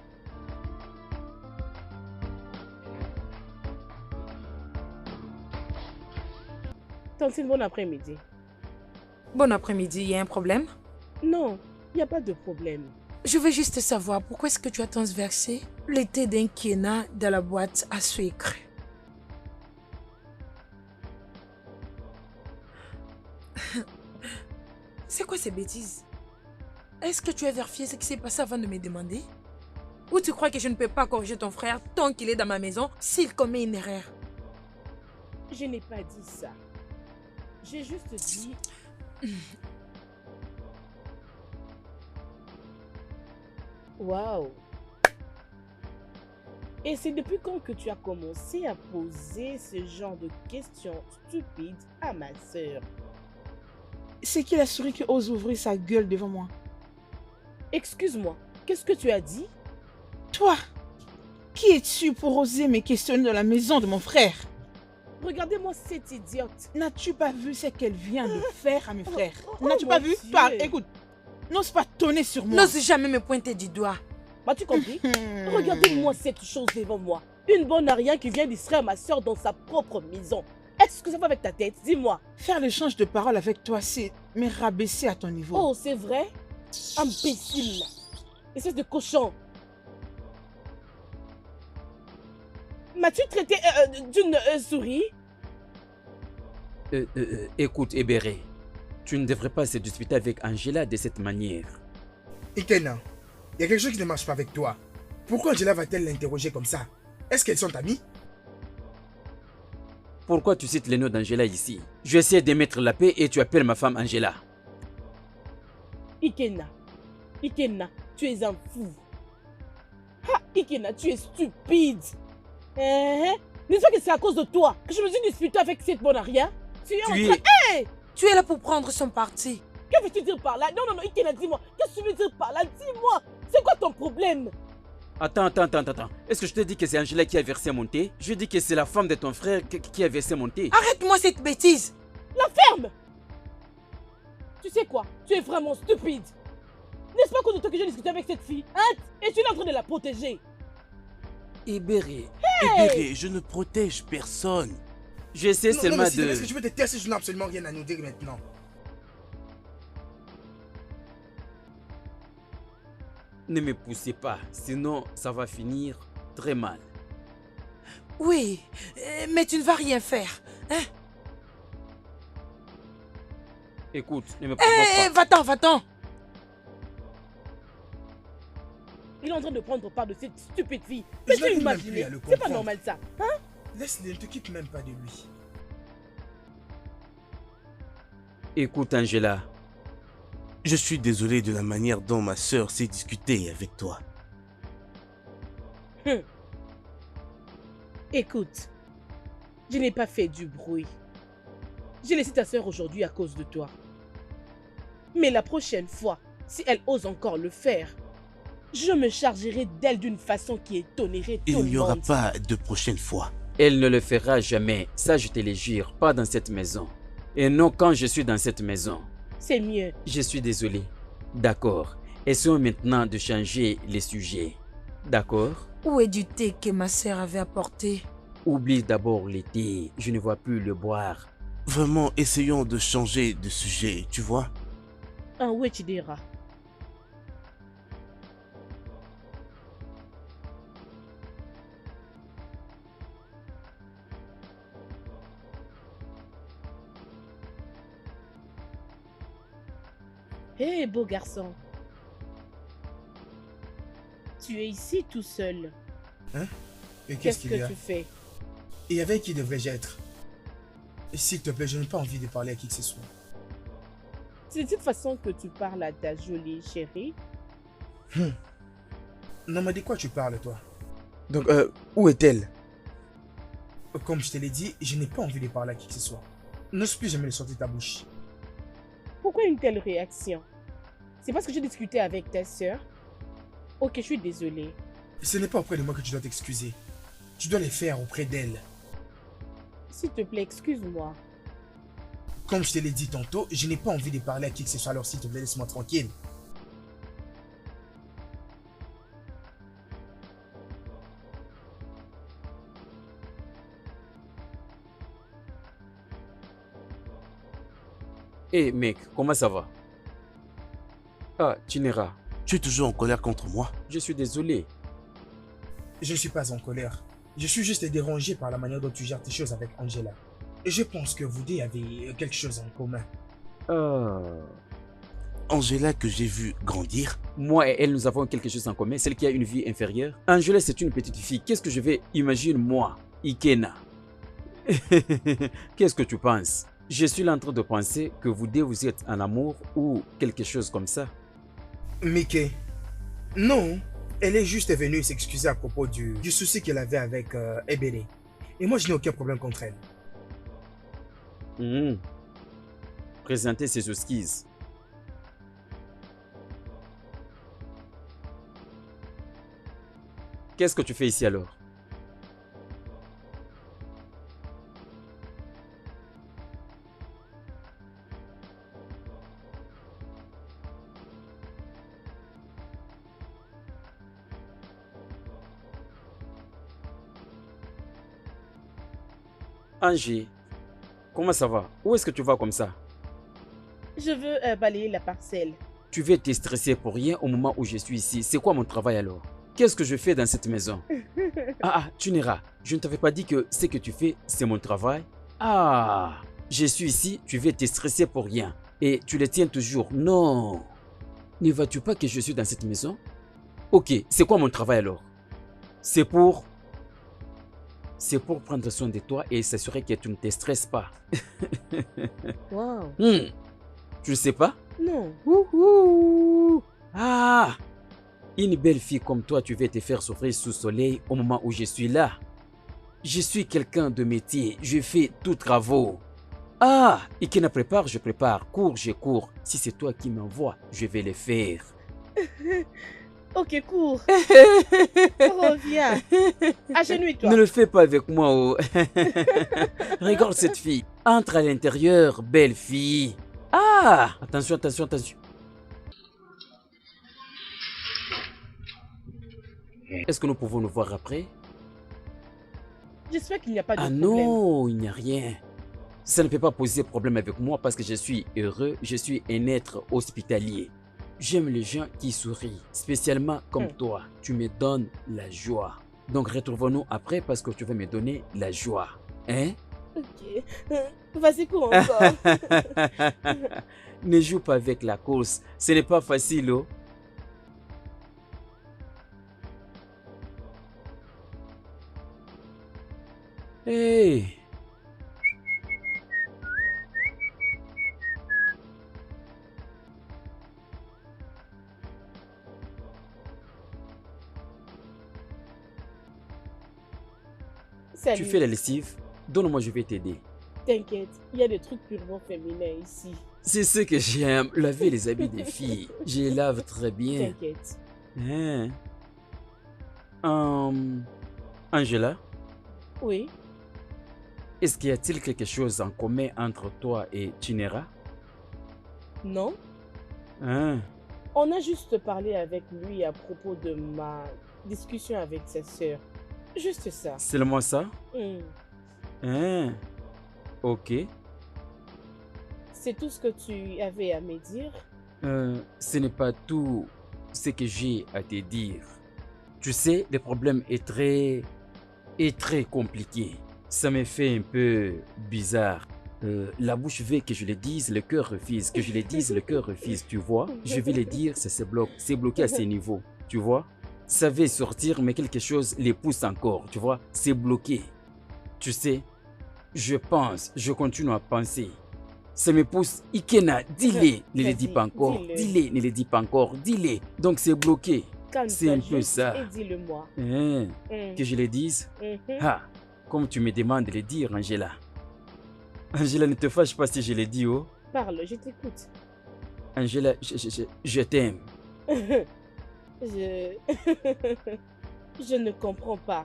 Tantine, bon après-midi. Bon après-midi, il y a un problème? Non, il n'y a pas de problème. Je veux juste savoir pourquoi est-ce que tu as transversé le thé d'un Kiena dans la boîte à sucre. C'est quoi ces bêtises? Est-ce que tu as vérifié ce qui s'est passé avant de me demander? Ou tu crois que je ne peux pas corriger ton frère tant qu'il est dans ma maison s'il commet une erreur? Je n'ai pas dit ça. J'ai juste dit... Waouh. Et c'est depuis quand que tu as commencé à poser ce genre de questions stupides à ma sœur? C'est qui la souris qui ose ouvrir sa gueule devant moi? Excuse-moi, qu'est-ce que tu as dit? Toi, qui es-tu pour oser me questionner dans la maison de mon frère? Regardez-moi cette idiote. N'as-tu pas vu ce qu'elle vient de faire à mes frères? oh N'as-tu mon pas vu? Dieu. Toi, écoute, n'ose pas tonner sur moi. N'ose jamais me pointer du doigt. M'as-tu compris? Regardez-moi cette chose devant moi. Une bonne à rien qui vient distraire ma soeur dans sa propre maison. Est-ce que ça va avec ta tête? Dis-moi. Faire l'échange de paroles avec toi, c'est me rabaisser à ton niveau. Oh, c'est vrai? Imbécile. Espèce de cochon. M'as-tu traité d'une souris? Écoute, Ebéré, tu ne devrais pas se disputer avec Angela de cette manière. Ikena, il y a quelque chose qui ne marche pas avec toi. Pourquoi Angela va-t-elle l'interroger comme ça? Est-ce qu'elles sont amies? Pourquoi tu cites les noms d'Angela ici? Je vais essayer de mettre la paix et tu appelles ma femme Angela. Ikena. Ikena, tu es un fou. Ah, Ikena, tu es stupide. N'est-ce pas que c'est à cause de toi que je me suis disputée avec cette bonne à rien? Tu es en train... Hey! Tu es là pour prendre son parti. Que veux-tu dire par là? Non, Ikena, dis-moi. Qu'est-ce que tu veux dire par là? Dis-moi. C'est quoi ton problème? Attends. Est-ce que je te dis que c'est Angela qui a versé mon thé? Je dis que c'est la femme de ton frère qui a versé mon thé. Arrête-moi cette bêtise. La ferme! Tu sais quoi? Tu es vraiment stupide. N'est-ce pas à cause de toi que j'ai discuté avec cette fille? Hein? Et tu es en train de la protéger. Ibéré, Ibéré, je ne protège personne. j'essaie seulement Est-ce de... que tu veux te taire si je n'ai absolument rien à nous dire maintenant? Ne me poussez pas, sinon ça va finir très mal. Oui, mais tu ne vas rien faire. Hein? Écoute, ne me provoque pas. Va-t'en. Il est en train de prendre part de cette stupide fille. Je Peux-tu n'arrive même imaginer? plus à le C'est pas comprendre. normal ça. Hein? Laisse-le, ne t'occupe même pas de lui. Écoute Angela, Je suis désolé de la manière dont ma sœur s'est discutée avec toi. Écoute, je n'ai pas fait du bruit. J'ai laissé ta sœur aujourd'hui à cause de toi. Mais la prochaine fois, si elle ose encore le faire, je me chargerai d'elle d'une façon qui étonnerait tout le monde. Il n'y aura pas de prochaine fois. elle ne le fera jamais. Ça, je te le jure, pas dans cette maison. Et non quand je suis dans cette maison. C'est mieux. Je suis désolé. D'accord. Essayons maintenant de changer les sujets. D'accord? Où est du thé que ma sœur avait apporté? Oublie d'abord le thé. Je ne vois plus le boire. Vraiment, essayons de changer de sujet, tu vois? Ah oui, tu diras. Hé, beau garçon. Tu es ici tout seul. Hein? Et Qu'est-ce qu'il y que a? tu fais? Et avec qui devrais-je être? S'il te plaît, je n'ai pas envie de parler à qui que ce soit. C'est de cette façon que tu parles à ta jolie chérie? Non, mais de quoi tu parles, toi? Donc, où est-elle? Comme je te l'ai dit, je n'ai pas envie de parler à qui que ce soit. N'ose plus jamais le sortir de ta bouche. Pourquoi une telle réaction? C'est parce que j'ai discuté avec ta sœur? Ok, je suis désolée. Ce n'est pas auprès de moi que tu dois t'excuser. Tu dois les faire auprès d'elle. S'il te plaît, excuse-moi. Comme je te l'ai dit tantôt, je n'ai pas envie de parler à qui que ce soit, alors s'il te plaît, laisse-moi tranquille. Hé mec, comment ça va? Ah, Chinera, Tu es toujours en colère contre moi? je suis désolé. Je ne suis pas en colère. Je suis juste dérangé par la manière dont tu gères tes choses avec Angela. Et je pense que vous deux avez quelque chose en commun. Ah. Angela que j'ai vue grandir? Moi et elle, nous avons quelque chose en commun, celle qui a une vie inférieure. Angela, c'est une petite fille. Qu'est-ce que je vais imaginer, moi, Ikena? Qu'est-ce que tu penses? Je suis là en train de penser que vous deux, vous êtes en amour ou quelque chose comme ça. Mickey, non, elle est juste venue s'excuser à propos du souci qu'elle avait avec Ebele. Et moi, je n'ai aucun problème contre elle. Présenter ses excuses. Qu'est-ce que tu fais ici alors? Angie, comment ça va? Où est-ce que tu vas comme ça? Je veux balayer la parcelle. Tu veux te stresser pour rien au moment où je suis ici. C'est quoi mon travail alors? Qu'est-ce que je fais dans cette maison? Ah, tu n'iras. Je ne t'avais pas dit que ce que tu fais, c'est mon travail. Ah, je suis ici, tu veux te stresser pour rien. Et tu le tiens toujours. Non. Ne vois-tu pas que je suis dans cette maison? Ok, c'est quoi mon travail alors? C'est pour prendre soin de toi et s'assurer que tu ne te stresses pas. Wow. Tu ne sais pas? Non. Wouhou! Ah! Une belle fille comme toi, tu veux te faire souffrir sous soleil au moment où je suis là. Je suis quelqu'un de métier, je fais tous travaux. Ah! Ikena prépare, je prépare. Cours, je cours. Si c'est toi qui m'envoies, je vais le faire. Ok, cours. Reviens. Agenouille-toi. Ne le fais pas avec moi. Oh. Regarde cette fille. Entre à l'intérieur, belle fille. Ah! Attention, attention, attention. Est-ce que nous pouvons nous voir après? J'espère qu'il n'y a pas de Ah problème. non, il n'y a rien. Ça ne peut pas poser problème avec moi parce que je suis heureux, je suis un être hospitalier. J'aime les gens qui sourient, spécialement comme toi. Tu me donnes la joie. Donc retrouvons-nous après parce que tu vas me donner la joie. Hein? Ok. Vas-y, cours encore. Ne joue pas avec la course, ce n'est pas facile. Oh. Hey! Salut. Tu fais la lessive? Donne-moi, je vais t'aider. T'inquiète, il y a des trucs purement féminins ici. C'est ce que j'aime, laver les habits des filles. Je les lave très bien. T'inquiète. Hein? Angela, Oui. est-ce qu'il y a-t-il quelque chose en commun entre toi et Chinera? Non. Hein? On a juste parlé avec lui à propos de ma discussion avec sa sœur. Juste ça. Seulement ça? Hmm. Hein? Ok. C'est tout ce que tu avais à me dire? Ce n'est pas tout ce que j'ai à te dire. Tu sais, le problème est très compliqué. Ça me fait un peu bizarre. La bouche veut que je le dise, le cœur refuse. Que je le dise, le cœur refuse. Tu vois? Je vais le dire, ça se bloque. C'est bloqué à ce niveau. Tu vois? Ça veut sortir, mais quelque chose les pousse encore. Tu vois? C'est bloqué. Tu sais, je pense, je continue à penser. Ça me pousse. Ikena, dis-le. Ne le dis pas encore. Dis-le, ne le dis pas encore. Dis-le. Donc c'est bloqué. C'est un peu ça. Et dis-le-moi. Hein? Que je le dise? Ah, comme tu me demandes de le dire, Angela. Angela, ne te fâche pas si je le dis, oh. Parle, je t'écoute. Angela, je t'aime. Je... je ne comprends pas.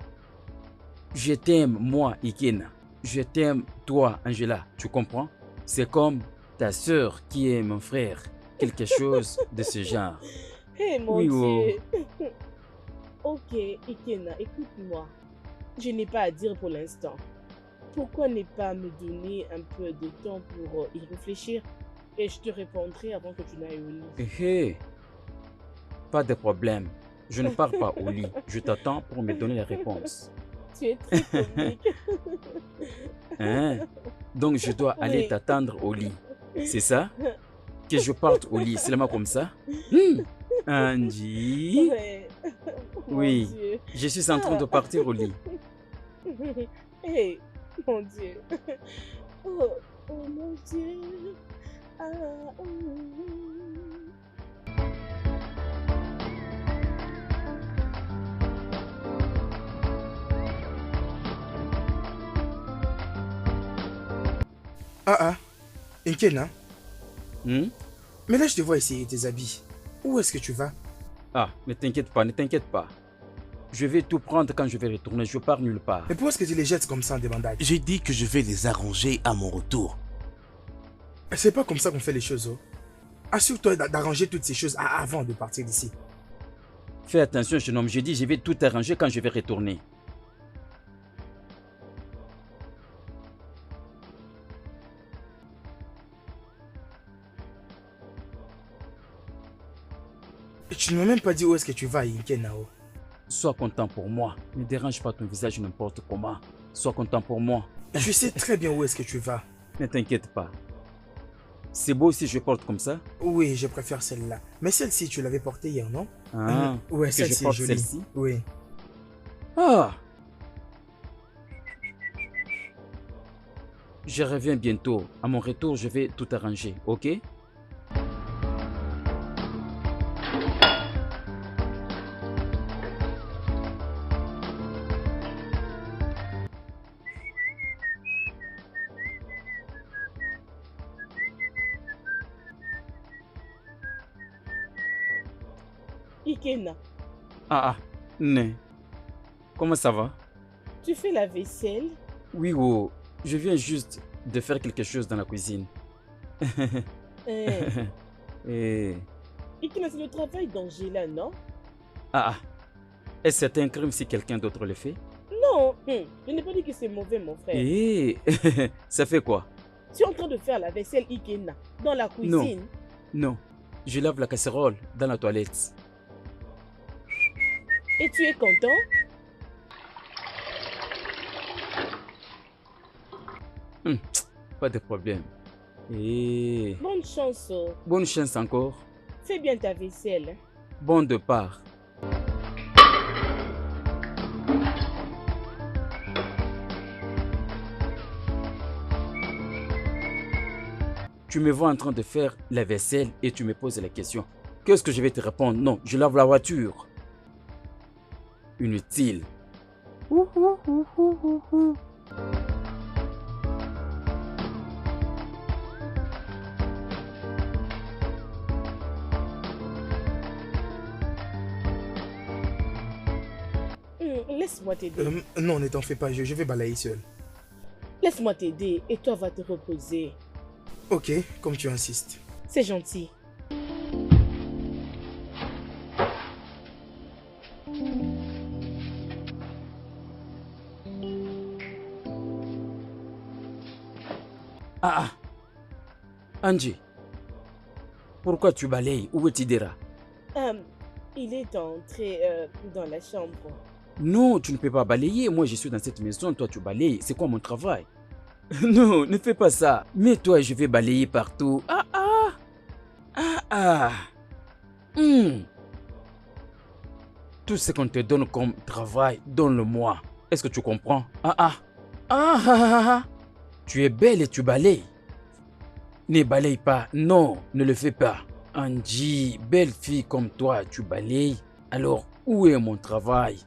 Je t'aime, moi, Ikena. Je t'aime, toi, Angela, tu comprends? C'est comme ta sœur qui est mon frère. Quelque chose de ce genre. Hé, mon Oui, oh. Dieu. Ok, Ikena, écoute-moi. Je n'ai pas à dire pour l'instant. Pourquoi ne pas me donner un peu de temps pour y réfléchir et je te répondrai avant que tu n'ailles au lit. Hé, pas de problème. Je ne pars pas au lit. Je t'attends pour me donner la réponse. Tu es très comique. Hein? Donc je dois aller Oui. t'attendre au lit. C'est ça? Que je parte au lit seulement comme ça? Angie? Ouais. Mon Oui, Dieu. je suis en train de partir au lit. Hé, mon Dieu. Oh, oh mon Dieu. Ah, Inkena, Hmm? mais là je te vois essayer tes habits. Où est-ce que tu vas? Ah, ne t'inquiète pas, ne t'inquiète pas. Je vais tout prendre quand je vais retourner. Je pars nulle part. Mais pourquoi est-ce que tu les jettes comme ça en débandade? J'ai dit que je vais les arranger à mon retour. C'est pas comme ça qu'on fait les choses, oh. Assure-toi d'arranger toutes ces choses avant de partir d'ici. Fais attention, jeune homme. Je dis, je vais tout arranger quand je vais retourner. Et tu ne m'as même pas dit où est-ce que tu vas, Inkena, oh. Sois content pour moi. Ne dérange pas ton visage n'importe comment. Sois content pour moi. Je sais très bien où est-ce que tu vas. Ne t'inquiète pas. C'est beau si je porte comme ça? Oui, je préfère celle-là. Mais celle-ci, tu l'avais portée hier, non? Ah, Ouais, que je celle-ci est porte jolie. celle-ci? Oui. Ah! Je reviens bientôt. À mon retour, je vais tout arranger, ok? Ikena, Ah, né. Comment ça va? tu fais la vaisselle? Oui, oh, je viens juste de faire quelque chose dans la cuisine. Et... Ikena, c'est le travail d'Angela, non? Ah, est-ce que c'est un crime si quelqu'un d'autre le fait? Non, je n'ai pas dit que c'est mauvais, mon frère. Et ça fait quoi? Tu es en train de faire la vaisselle, Ikena, dans la cuisine. Non, je lave la casserole dans la toilette. Et tu es content? Pas de problème. Et Bonne chance. Oh. bonne chance encore. Fais bien ta vaisselle. Bon départ. Tu me vois en train de faire la vaisselle et tu me poses la question. Qu'est-ce que je vais te répondre? Non, je lave la voiture. Inutile. Laisse-moi t'aider. Non, ne t'en fais pas, je vais balayer seul. Laisse-moi t'aider et toi va te reposer. Ok, comme tu insistes. C'est gentil. Ah, Angie, pourquoi tu balayes? Où est Tidera? Il est entré dans la chambre. Non, tu ne peux pas balayer. Moi, je suis dans cette maison. Toi, tu balayes. C'est quoi mon travail? Non, ne fais pas ça. Mais toi, je vais balayer partout. Tout ce qu'on te donne comme travail, donne-le-moi. Est-ce que tu comprends? Tu es belle et tu balayes. Ne balaye pas. Non, ne le fais pas. Angie, belle fille comme toi, tu balayes. Alors, où est mon travail?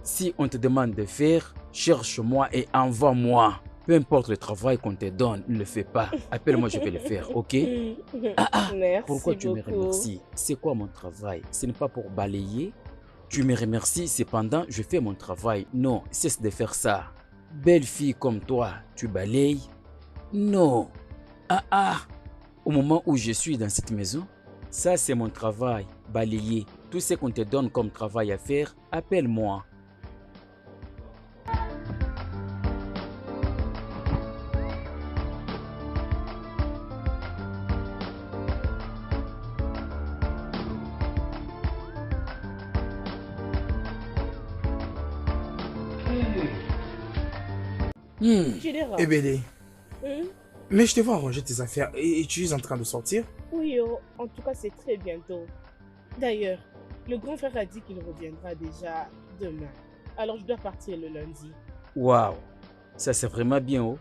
Si on te demande de faire, cherche-moi et envoie-moi. Peu importe le travail qu'on te donne, ne le fais pas. Appelle-moi, je vais le faire, ok? Merci Pourquoi tu me beaucoup. remercies? C'est quoi mon travail? Ce n'est pas pour balayer. Tu me remercies, cependant, je fais mon travail. Non, cesse de faire ça. Belle fille comme toi, tu balayes? Non. Ah. Au moment où je suis dans cette maison, ça c'est mon travail, balayer. Tout ce qu'on te donne comme travail à faire, appelle-moi. Général. Eh Bélé, Hum? mais je te vois ranger tes affaires et tu es en train de sortir. Oui, oh, en tout cas, c'est très bientôt. D'ailleurs, le grand frère a dit qu'il reviendra déjà demain. Alors, je dois partir le lundi. Waouh, ça c'est vraiment bien. Oh.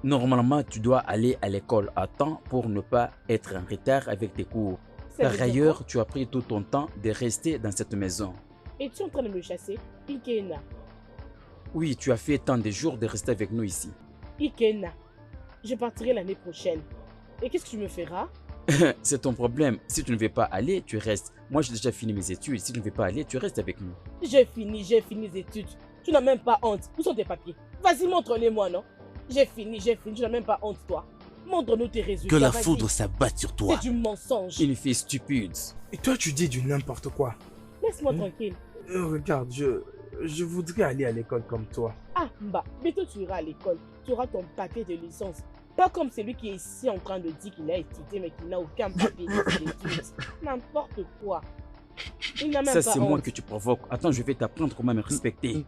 Normalement, tu dois aller à l'école à temps pour ne pas être en retard avec tes cours. Ça veut Par dire ailleurs, quoi? tu as pris tout ton temps de rester dans cette maison. Es-tu en train de me chasser? Ikena. Oui, tu as fait tant de jours de rester avec nous ici. Ikena. Je partirai l'année prochaine. Et qu'est-ce que tu me feras? C'est ton problème. Si tu ne veux pas aller, tu restes. Moi, j'ai déjà fini mes études. Si tu ne veux pas aller, tu restes avec nous. J'ai fini les études. Tu n'as même pas honte. Où sont tes papiers? Vas-y, montre-les-moi, non? J'ai fini, tu n'as même pas honte, toi. Montre-nous tes résultats. Que la vas-y. foudre s'abatte sur toi. C'est du mensonge. Une fille stupide. Et toi, tu dis du n'importe quoi. Laisse-moi tranquille. Regarde, je voudrais aller à l'école comme toi. Ah, bah, bientôt tu iras à l'école. Tu auras ton papier de licence. Pas comme celui qui est ici en train de dire qu'il a étudié mais qui n'a aucun papier d'études. N'importe quoi. Il n'a même Ça, pas c'est moi honte. que tu provoques. Attends, je vais t'apprendre comment me respecter.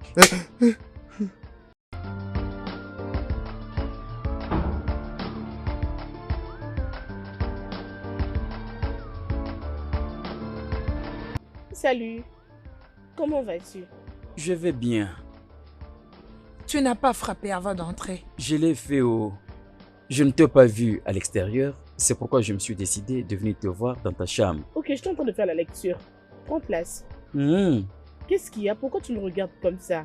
Salut. Comment vas-tu? Je vais bien. Tu n'as pas frappé avant d'entrer. Je l'ai fait au... Je ne t'ai pas vu à l'extérieur. C'est pourquoi je me suis décidé de venir te voir dans ta chambre. Ok, je suis en train de faire la lecture. Prends place. Hmm, Qu'est-ce qu'il y a? Pourquoi tu me regardes comme ça?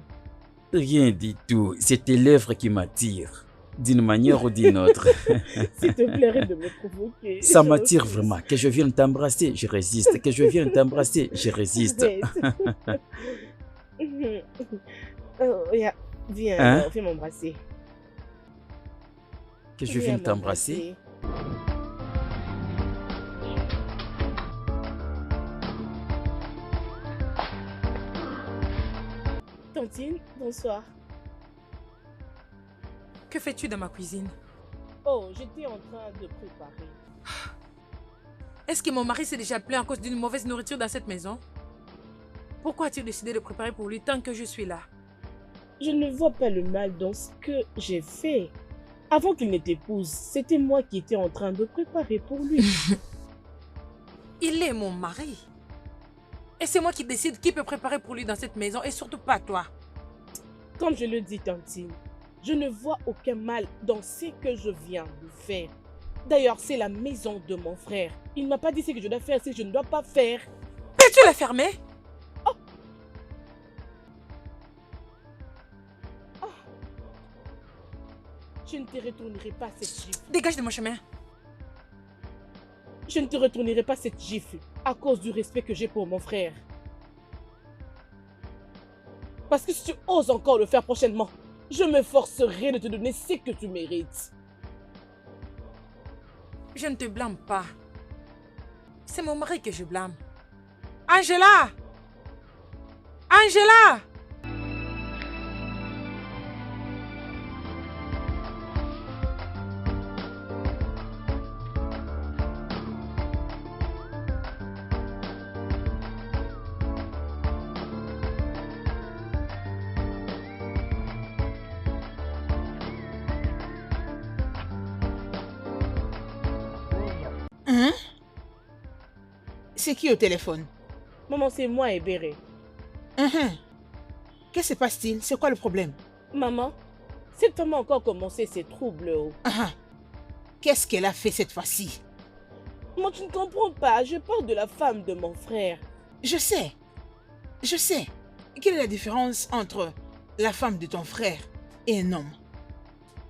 rien du tout. C'est tes lèvres qui m'attirent. D'une manière ou d'une autre. S'il te plairait de me provoquer. Ça Je m'attire refuse. vraiment. Que je vienne t'embrasser, je résiste. Que je vienne t'embrasser, je résiste. Arrête. Oh, yeah. Viens, Hein? alors, viens m'embrasser. Que je Viens vienne t'embrasser. Tantine, bonsoir. Que fais-tu dans ma cuisine? Oh, j'étais en train de préparer. Est-ce que mon mari s'est déjà plaint à cause d'une mauvaise nourriture dans cette maison? Pourquoi as-tu décidé de préparer pour lui tant que je suis là? Je ne vois pas le mal dans ce que j'ai fait. Avant qu'il ne t'épouse, c'était moi qui étais en train de préparer pour lui. Il est mon mari. Et c'est moi qui décide qui peut préparer pour lui dans cette maison et surtout pas toi. Comme je le dis, Tantine, je ne vois aucun mal dans ce que je viens de faire. D'ailleurs, c'est la maison de mon frère. Il ne m'a pas dit ce que je dois faire, ce que je ne dois pas faire. Peux-tu la fermer? Je ne te retournerai pas cette gifle. Dégage de mon chemin. Je ne te retournerai pas cette gifle à cause du respect que j'ai pour mon frère. Parce que si tu oses encore le faire prochainement, je me forcerai de te donner ce que tu mérites. Je ne te blâme pas. C'est mon mari que je blâme. Angela! Angela! Hein? C'est qui au téléphone? Maman, c'est moi et Béré. Hein? Qu'est-ce qui se passe-t-il? C'est quoi le problème? Maman, cette femme a encore commencé ses troubles. Oh. Hein? Qu'est-ce qu'elle a fait cette fois-ci? Moi, tu ne comprends pas. Je parle de la femme de mon frère. Je sais. Je sais. Quelle est la différence entre la femme de ton frère et un homme?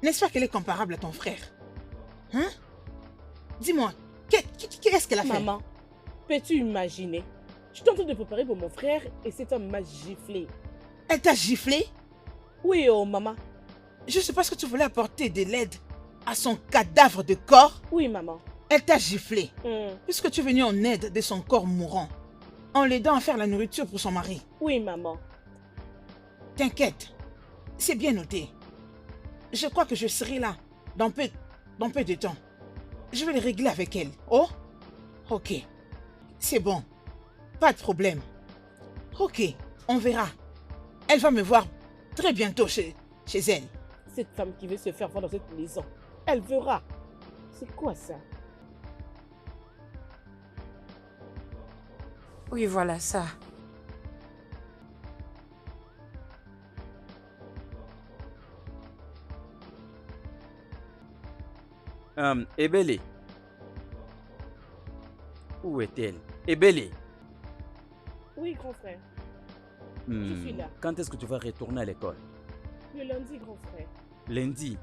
N'est-ce pas qu'elle est comparable à ton frère? Hein? Dis-moi, qu'est-ce qu'elle a fait? Maman, peux-tu imaginer? Je suis en train de préparer pour mon frère et cet homme m'a giflé. Elle t'a giflé? Oui, oh, maman. Juste parce que tu voulais apporter de l'aide à son cadavre de corps, Oui, maman. elle t'a giflé. Hmm. Puisque tu es venu en aide de son corps mourant, en l'aidant à faire la nourriture pour son mari. Oui, maman. T'inquiète, c'est bien noté. Je crois que je serai là dans peu de temps. Je vais le régler avec elle. Oh? Ok. C'est bon. Pas de problème. Ok, on verra. Elle va me voir très bientôt chez elle. Cette femme qui veut se faire voir dans cette maison, elle verra. C'est quoi ça? Oui, voilà ça. Ebele. Où est-elle? Ebele. Oui, grand frère. Hmm, suis là. Quand est-ce que tu vas retourner à l'école? Le lundi, grand frère. Lundi.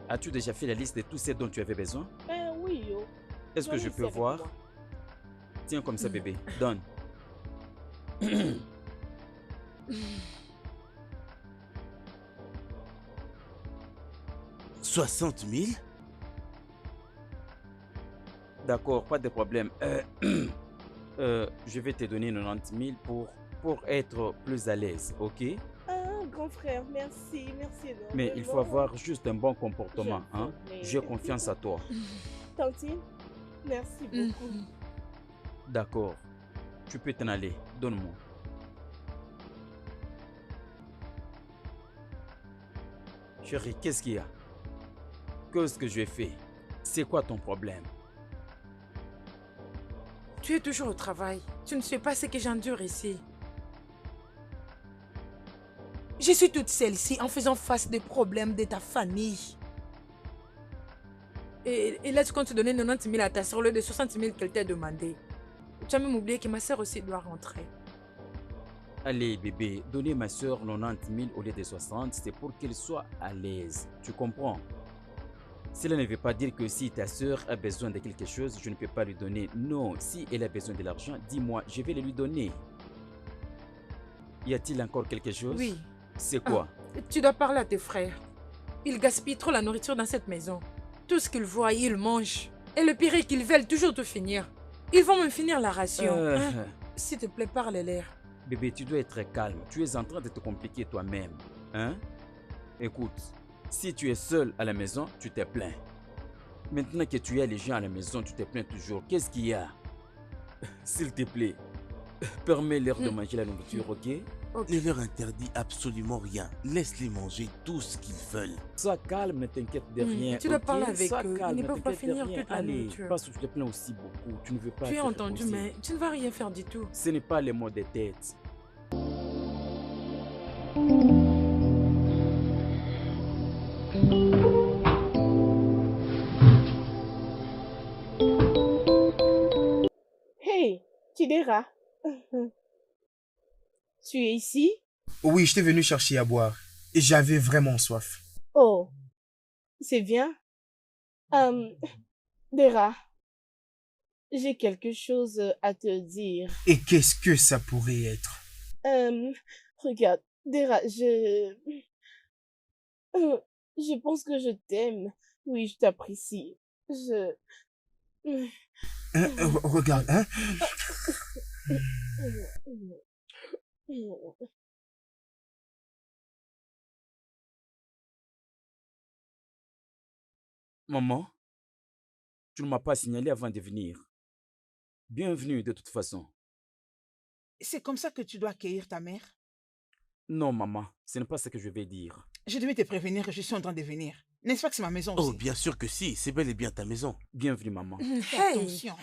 As-tu déjà fait la liste de tout ce dont tu avais besoin? Oui, yo. Est-ce que J'en ai je ici peux avec voir? moi. Tiens comme ça, bébé. Donne. 60 000? D'accord, pas de problème. Je vais te donner 90 000 pour être plus à l'aise, ok? Ah, grand frère, merci, merci énormément. Mais il faut avoir juste un bon comportement, Je hein? sais, mais- J'ai confiance à toi. Tantine, merci beaucoup. D'accord. Tu peux t'en aller. Donne-moi. Chérie, qu'est-ce qu'il y a? Qu'est-ce que j'ai fait? C'est quoi ton problème? Tu es toujours au travail. Tu ne sais pas ce que j'endure ici. Je suis toute seule ici en faisant face des problèmes de ta famille. Et là, tu comptes donner 90 000 à ta soeur au lieu de 60 000 qu'elle t'a demandé. Tu as même oublié que ma soeur aussi doit rentrer. Allez, bébé, donner ma soeur 90 000 au lieu de 60, c'est pour qu'elle soit à l'aise. Tu comprends? Cela ne veut pas dire que si ta soeur a besoin de quelque chose, je ne peux pas lui donner. Non, si elle a besoin de l'argent, dis-moi, je vais le lui donner. Y a-t-il encore quelque chose? Oui. C'est quoi? Tu dois parler à tes frères. Ils gaspillent trop la nourriture dans cette maison. Tout ce qu'ils voient, ils mangent. Et le pire est qu'ils veulent toujours tout finir. Ils vont même finir la ration. Hein? S'il te plaît, parle-leur. Bébé, tu dois être calme. Tu es en train de te compliquer toi-même. Hein? Écoute, si tu es seul à la maison, tu te plains. Maintenant que tu as les gens à la maison, tu te plains toujours. Qu'est-ce qu'il y a? S'il te plaît, permets-leur de manger la nourriture, ok? Ne leur interdis absolument rien. Laisse-les manger tout ce qu'ils veulent. Sois calme, ne t'inquiète de rien. Tu dois ok? parler avec Sois eux. calme, Ils ne ne peuvent pas t'inquiète de finir rien. toute la Allez, nourriture. parce que tu te plains aussi beaucoup. Tu ne veux pas Tu as être entendu, repoussé. mais tu ne vas rien faire du tout. Ce n'est pas les mots de tête. Hey, Chidera. Tu es ici? Oui, j'étais venu chercher à boire. Et j'avais vraiment soif. Oh, c'est bien. Dera, j'ai quelque chose à te dire. Et qu'est-ce que ça pourrait être? Regarde, Dera, je pense que je t'aime. Oui, je t'apprécie. Regarde, hein? Maman, tu ne m'as pas signalé avant de venir. Bienvenue de toute façon. C'est comme ça que tu dois accueillir ta mère? Non, maman, ce n'est pas ce que je vais dire. Je devais te prévenir que je suis en train de venir. N'est-ce pas que c'est ma maison aussi? Oh, bien sûr que si. C'est bel et bien ta maison. Bienvenue, maman. Fais Hey, attention.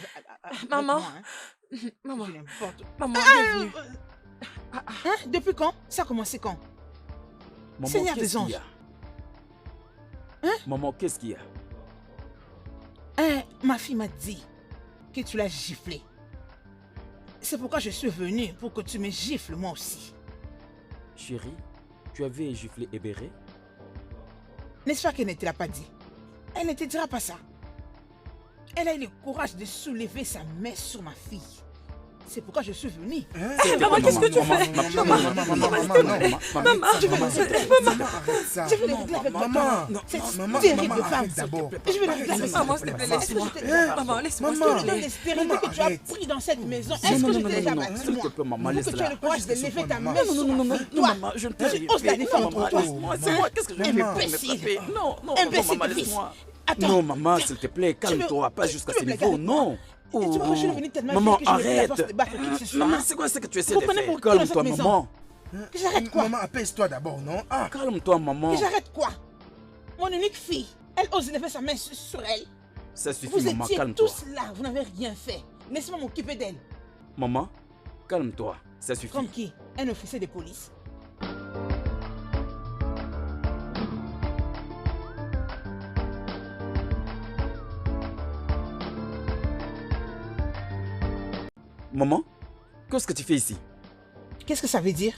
maman. Avec moi, hein. Maman, Je n'importe. maman, bienvenue. Hein? Depuis quand? Ça a commencé quand? Maman, Seigneur qu'est-ce des qu'il y anges. a? Maman, qu'est-ce qu'il y a? Hein, ma fille m'a dit que tu l'as giflé. C'est pourquoi je suis venue pour que tu me gifles moi aussi. Chérie, tu avais giflé Ebéré? N'est-ce pas qu'elle ne te l'a pas dit? Elle ne te dira pas ça. Elle a eu le courage de soulever sa main sur ma fille. C'est pourquoi je suis venue. Maman, qu'est-ce que tu fais? Maman, arrête ça. Je vais le régler avec Maman, cette terrible femme. arrête d'abord. Je vais le régler avec Maman, s'il te plaît, laisse-moi. Maman, laisse-moi. Maman. Dans les stériles que tu as pris dans cette maison, est-ce que je t'ai déjà battu, s'il te moi? plaît, maman, Pour que tu aies laisse-la. le courage de lever ta main Non, sur ma fille, toi. maman, je ne peux Tu rien oses la faire. défendre Maman, toi. laisse-moi, c'est moi, qu'est-ce que je vais faire pour me Imbécile. frapper? Non, Imbécile maman, de fils. laisse-moi. Attends. Non, maman, s'il te plaît, calme-toi, pas jusqu'à ce niveau, non. Tu vois que je suis venue tellement Maman, vite que je n'ai plus la arrête. force de battre qui que ce soit. Maman, c'est quoi ce que tu essaies Vous de prenez faire? pour qui dans cette Calme-toi, maison? maman. Que j'arrête quoi? Maman, apaise-toi d'abord, non? Ah, Calme-toi, maman. Que j'arrête quoi? Mon unique fille, elle ose lever sa main sur elle. Ça suffit, Vous maman, étiez calme-toi. tous là, vous n'avez rien fait. Laissez-moi m'occuper d'elle. Maman, calme-toi, ça suffit. Comme qui? Un officier de police. Maman, qu'est-ce que tu fais ici? Qu'est-ce que ça veut dire?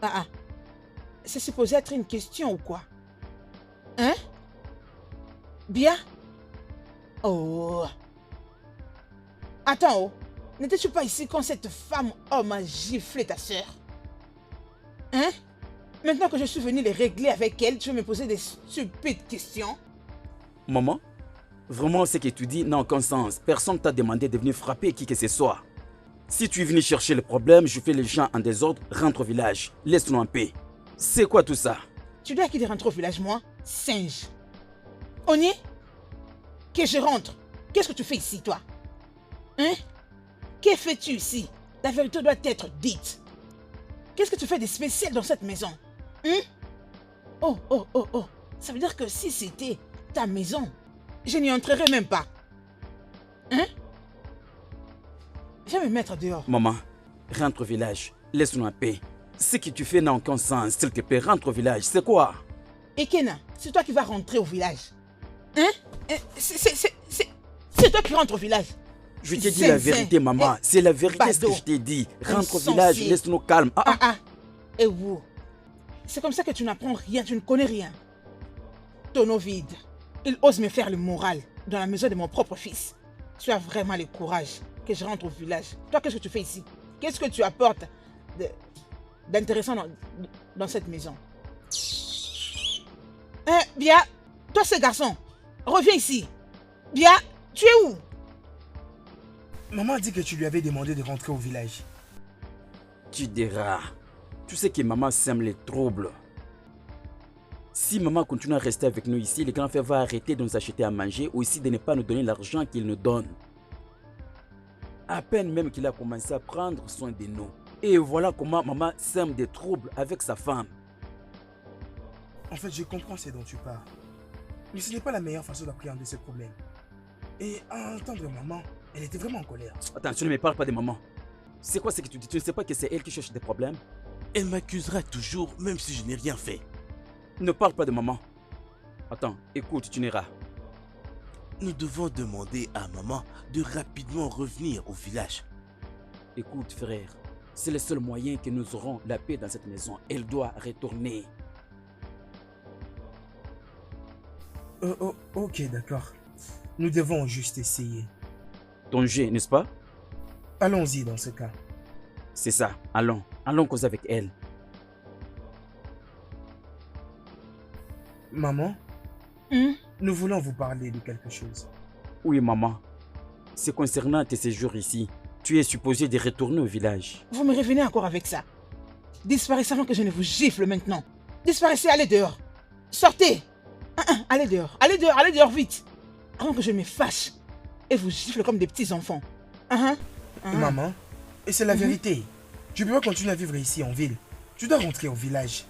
Ah. C'est supposé être une question ou quoi? Hein? Bien? Oh. Attends, oh. N'étais-tu pas ici quand cette femme homme a giflé ta soeur? Hein? Maintenant que je suis venue les régler avec elle, tu veux me poser des stupides questions? Maman, vraiment ce que tu dis n'a aucun sens. Personne t'a demandé de venir frapper qui que ce soit. Si tu es venu chercher le problème, je fais les gens en désordre, rentre au village. Laisse-nous en paix. C'est quoi tout ça? Tu dois qu'il rentre au village, moi? Singe. On y est? Que je rentre? Qu'est-ce que tu fais ici, toi? Hein? Que fais-tu ici? La vérité doit être dite. Qu'est-ce que tu fais de spécial dans cette maison? Hein? Oh. Ça veut dire que si c'était ta maison, je n'y entrerai même pas. Hein? Je vais me mettre dehors. Maman, rentre au village. Laisse-nous en paix. Ce que tu fais n'a aucun sens. S'il te plaît, rentre au village. C'est quoi? Et Kena, c'est toi qui vas rentrer au village. Hein? C'est toi qui rentres au village. Je t'ai dit la vérité, maman. C'est la vérité ce que je t'ai dit. Rentre au village, laisse-nous calme. Et vous? C'est comme ça que tu n'apprends rien, tu ne connais rien. Tonneau vide. Il ose me faire le moral dans la maison de mon propre fils. Tu as vraiment le courage que je rentre au village. Toi, qu'est-ce que tu fais ici? Qu'est-ce que tu apportes d'intéressant dans cette maison? Bien, toi ce garçon, reviens ici. Bien, tu es où? maman a dit que tu lui avais demandé de rentrer au village. Tu diras. Tu sais que maman sème les troubles. Si maman continue à rester avec nous ici, le grand frère va arrêter de nous acheter à manger ou aussi de ne pas nous donner l'argent qu'il nous donne. À peine même qu'il a commencé à prendre soin de nous. Et voilà comment maman sème des troubles avec sa femme. En fait, je comprends ce dont tu parles. Mais ce n'est pas la meilleure façon d'appréhender ce problème. Et à entendre maman, elle était vraiment en colère. Attends, tu ne me parles pas de maman. C'est quoi ce que tu dis? Tu ne sais pas que c'est elle qui cherche des problèmes? Elle m'accusera toujours, même si je n'ai rien fait. Ne parle pas de maman. Attends, écoute, tu n'iras. Nous devons demander à maman de rapidement revenir au village. Écoute, frère, c'est le seul moyen que nous aurons la paix dans cette maison. Elle doit retourner. Ok, d'accord. Nous devons juste essayer. Ton jeu, n'est-ce pas? Allons-y dans ce cas. C'est ça, allons. Allons causer avec elle. Maman, nous voulons vous parler de quelque chose. Oui, maman. C'est concernant tes séjours ici. Tu es supposé de retourner au village. Vous me revenez encore avec ça. Disparaissez avant que je ne vous gifle maintenant. Disparaissez, allez dehors. Sortez. Allez dehors vite. Avant que je me fâche et vous gifle comme des petits enfants. Maman, et c'est la vérité. Tu ne peux pas continuer à vivre ici en ville. Tu dois rentrer au village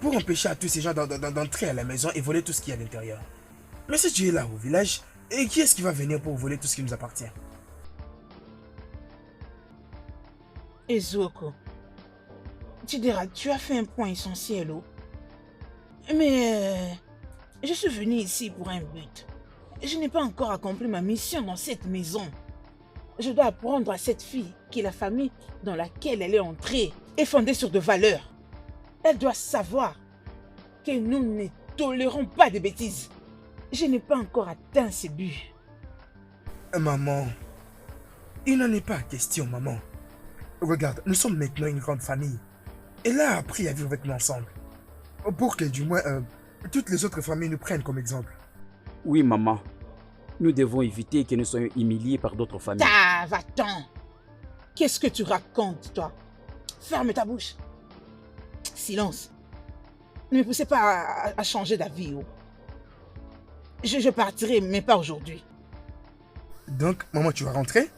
pour empêcher à tous ces gens d'entrer à la maison et voler tout ce qu'il y a à l'intérieur. Mais si tu es là au village, et qui est-ce qui va venir pour voler tout ce qui nous appartient? Ezuoko, tu diras, tu as fait un point essentiel, oh. Mais je suis venu ici pour un but. Je n'ai pas encore accompli ma mission dans cette maison. Je dois apprendre à cette fille que la famille dans laquelle elle est entrée est fondée sur de valeurs. Elle doit savoir que nous ne tolérons pas de bêtises. Je n'ai pas encore atteint ce but. Maman, Il n'en est pas question, maman. Regarde, nous sommes maintenant une grande famille. Elle a appris à vivre avec nous ensemble. Pour que, du moins, toutes les autres familles nous prennent comme exemple. Oui, maman. Nous devons éviter que nous soyons humiliés par d'autres familles. Ah, va-t'en. Qu'est-ce que tu racontes, toi? Ferme ta bouche. Silence. Ne me poussez pas à changer d'avis. Oh. Je partirai, mais pas aujourd'hui. Donc, maman, tu vas rentrer?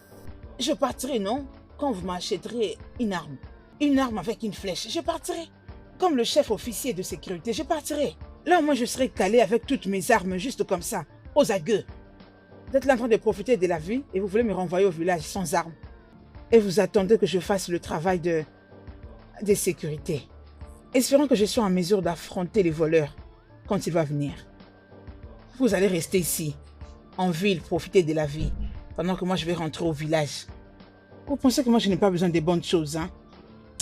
Je partirai, non? Quand vous m'achèterez une arme. Une arme avec une flèche. Je partirai. Comme le chef officier de sécurité, je partirai. Là, moi, je serai calé avec toutes mes armes, juste comme ça, aux agueux. Vous êtes là en train de profiter de la vie et vous voulez me renvoyer au village sans armes. Et vous attendez que je fasse le travail de sécurité. Espérons que je sois en mesure d'affronter les voleurs quand il va venir. Vous allez rester ici, en ville, profiter de la vie, pendant que moi je vais rentrer au village. Vous pensez que moi je n'ai pas besoin des bonnes choses, hein?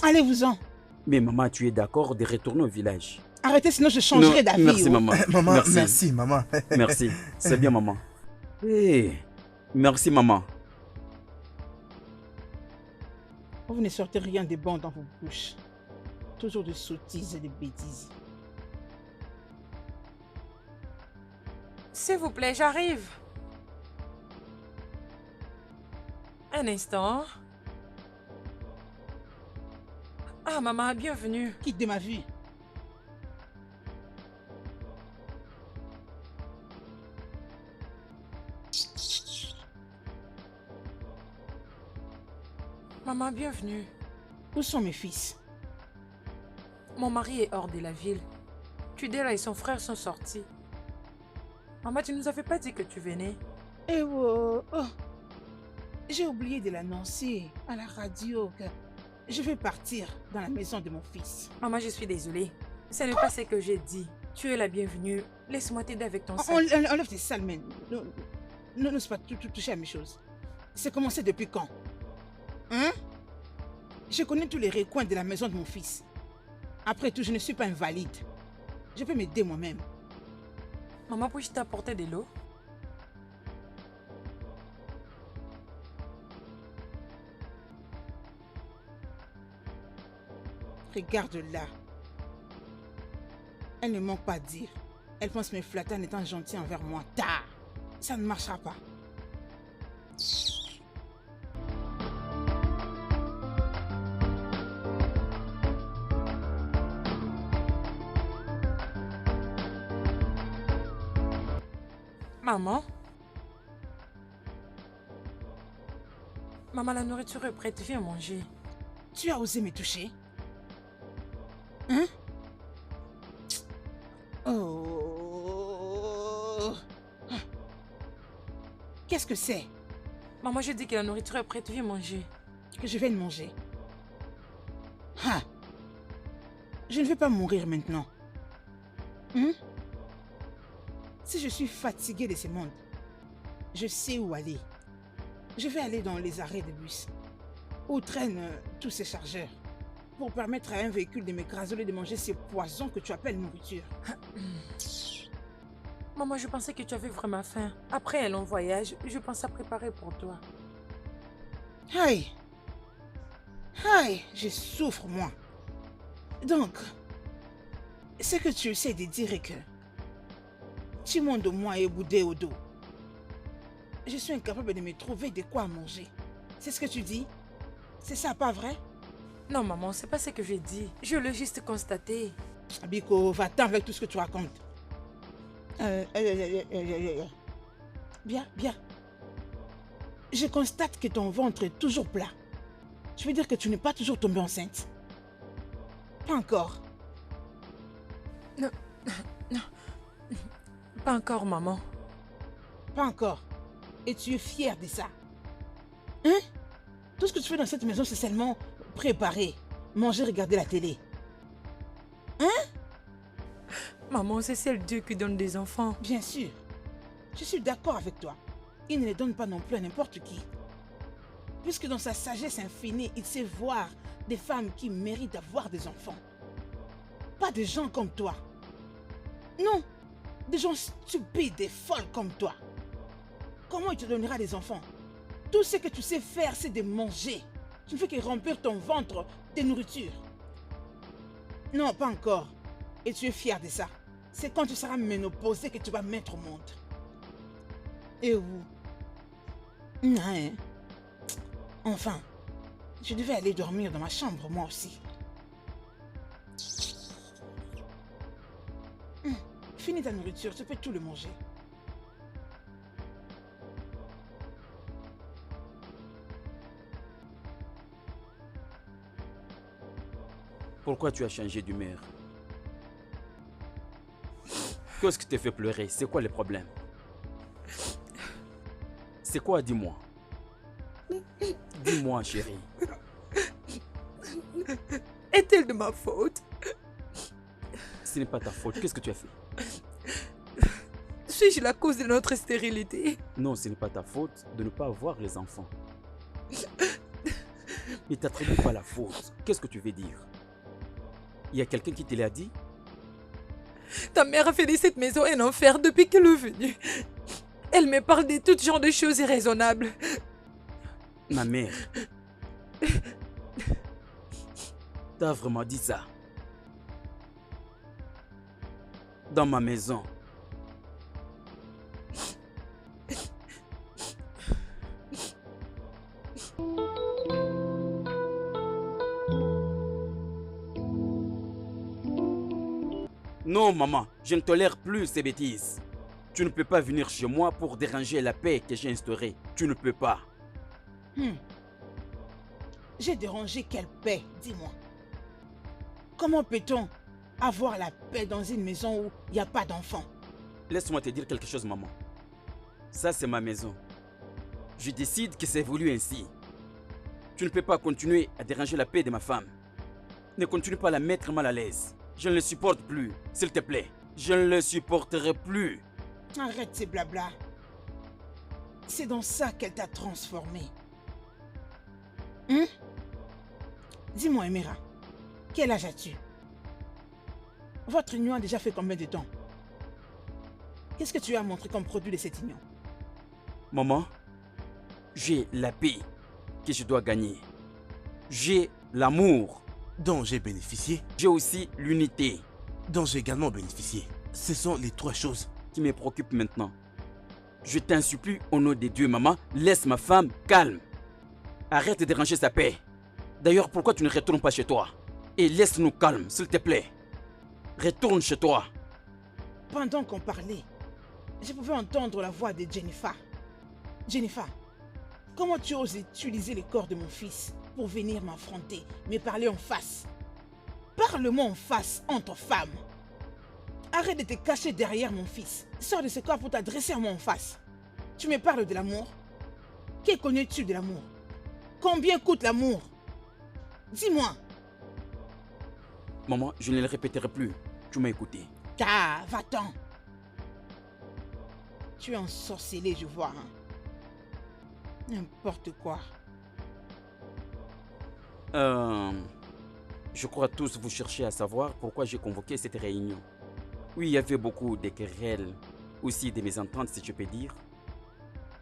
Allez-vous-en. Mais maman, tu es d'accord de retourner au village? Arrêtez, sinon je changerai d'avis. Merci, oh. maman. Maman, merci, maman. Merci. C'est bien, maman. Hey, merci, maman. Vous ne sortez rien de bon dans vos bouches. Toujours de sottises et de bêtises. S'il vous plaît, j'arrive. Un instant. Ah, maman, bienvenue. Quitte de ma vue. Maman, bienvenue. Où sont mes fils? Mon mari est hors de la ville. Tudela et son frère sont sortis. Maman, tu nous avais pas dit que tu venais. Eh oh, oh. J'ai oublié de l'annoncer à la radio que je vais partir dans la maison de mon fils. Maman, je suis désolée. Ce n'est pas ce que j'ai dit. Tu es la bienvenue. Laisse-moi t'aider avec ton sac. Enlève tes sales mains. Ne n'ose pas toucher à mes choses. C'est commencé depuis quand? Hein? Je connais tous les recoins de la maison de mon fils. Après tout, je ne suis pas invalide. Je peux m'aider moi-même. Maman, puis-je t'apporter de l'eau? Regarde-la. Elle ne manque pas de dire. Elle pense me flatter en étant gentille envers moi. Tard. Ça ne marchera pas. Maman? Maman, la nourriture est prête. Viens manger. Tu as osé me toucher? Hein? Oh. Qu'est-ce que c'est? Maman, je dis que la nourriture est prête. Viens manger. Que je vais le manger. Ah. Je ne vais pas mourir maintenant. Hein? Si je suis fatiguée de ce monde, je sais où aller. Je vais aller dans les arrêts de bus, où traînent tous ces chargeurs, pour permettre à un véhicule de m'écraser et de manger ces poisons que tu appelles nourriture. Maman, je pensais que tu avais vraiment faim. Après un long voyage, je pensais à préparer pour toi. Aïe! Aïe! Je souffre, moi. Donc, ce que tu essaies de dire est que tout le monde de moi est boudé au dos. Je suis incapable de me trouver de quoi manger. C'est ce que tu dis? C'est ça, pas vrai? Non, maman, c'est pas ce que j'ai dit. Je l'ai juste constaté. Biko, va-t'en avec tout ce que tu racontes. Bien, bien. Je constate que ton ventre est toujours plat. Tu veux dire que tu n'es pas toujours tombée enceinte? Pas encore. Non, non. Pas encore, maman. Pas encore. Et tu es fière de ça? Hein? Tout ce que tu fais dans cette maison, c'est seulement préparer, manger, regarder la télé. Hein? Maman, c'est le Dieu qui donne des enfants. Bien sûr. Je suis d'accord avec toi. Il ne les donne pas non plus à n'importe qui. Puisque dans sa sagesse infinie, il sait voir des femmes qui méritent d'avoir des enfants. Pas des gens comme toi. Non, des gens stupides et folles comme toi. Comment il te donnera des enfants? Tout ce que tu sais faire, c'est de manger. Tu ne fais que remplir ton ventre de nourriture. Non, pas encore. Et tu es fier de ça. C'est quand tu seras ménopausée que tu vas mettre au monde. Et où? Hein? Enfin, je devais aller dormir dans ma chambre, moi aussi. Finis ta nourriture, tu peux tout le manger. Pourquoi tu as changé d'humeur? Qu'est-ce qui te fait pleurer? C'est quoi le problème? C'est quoi, dis-moi? Dis-moi, chérie. Est-elle de ma faute? Ce n'est pas ta faute. Qu'est-ce que tu as fait? Suis-je la cause de notre stérilité? Non, ce n'est pas ta faute de ne pas avoir les enfants. Ne t'attribue pas la faute. Qu'est-ce que tu veux dire? Il y a quelqu'un qui te l'a dit? Ta mère a fait de cette maison un enfer depuis qu'elle est venue. Elle me parle de tout genre de choses irraisonnables. Ma mère. T'as vraiment dit ça? Dans ma maison. Non, maman, je ne tolère plus ces bêtises. Tu ne peux pas venir chez moi pour déranger la paix que j'ai instaurée. Tu ne peux pas. J'ai dérangé quelle paix, dis-moi. Comment peut-on avoir la paix dans une maison où il n'y a pas d'enfants? Laisse-moi te dire quelque chose, maman. Ça, c'est ma maison. Je décide que c'est voulu ainsi. Tu ne peux pas continuer à déranger la paix de ma femme. Ne continue pas à la mettre mal à l'aise. Je ne le supporte plus, s'il te plaît. Je ne le supporterai plus. Arrête ces blabla. C'est dans ça qu'elle t'a transformé. Dis-moi, Emira, quel âge as-tu? Votre union a déjà fait combien de temps? Qu'est-ce que tu as montré comme produit de cette union? Maman, j'ai la paix que je dois gagner. J'ai l'amour dont j'ai bénéficié, j'ai aussi l'unité dont j'ai également bénéficié. Ce sont les trois choses qui me préoccupent maintenant. Je t'en supplie au nom de Dieu, maman, laisse ma femme calme. Arrête de déranger sa paix. D'ailleurs, pourquoi tu ne retournes pas chez toi? Et laisse-nous calme, s'il te plaît. Retourne chez toi. Pendant qu'on parlait, je pouvais entendre la voix de Jennifer. Jennifer, comment tu oses utiliser le corps de mon fils pour venir m'affronter, me parler en face? Parle-moi en face, entre femmes. Arrête de te cacher derrière mon fils. Sors de ce corps pour t'adresser à moi en face. Tu me parles de l'amour? Que connais-tu de l'amour? Combien coûte l'amour? Dis-moi. Maman, je ne le répéterai plus. Tu m'as écouté. Ah, va-t'en. Tu es ensorcelé, je vois. N'importe quoi. Je crois tous vous cherchez à savoir pourquoi j'ai convoqué cette réunion. Oui, il y avait beaucoup de querelles, aussi des mésententes, si je peux dire,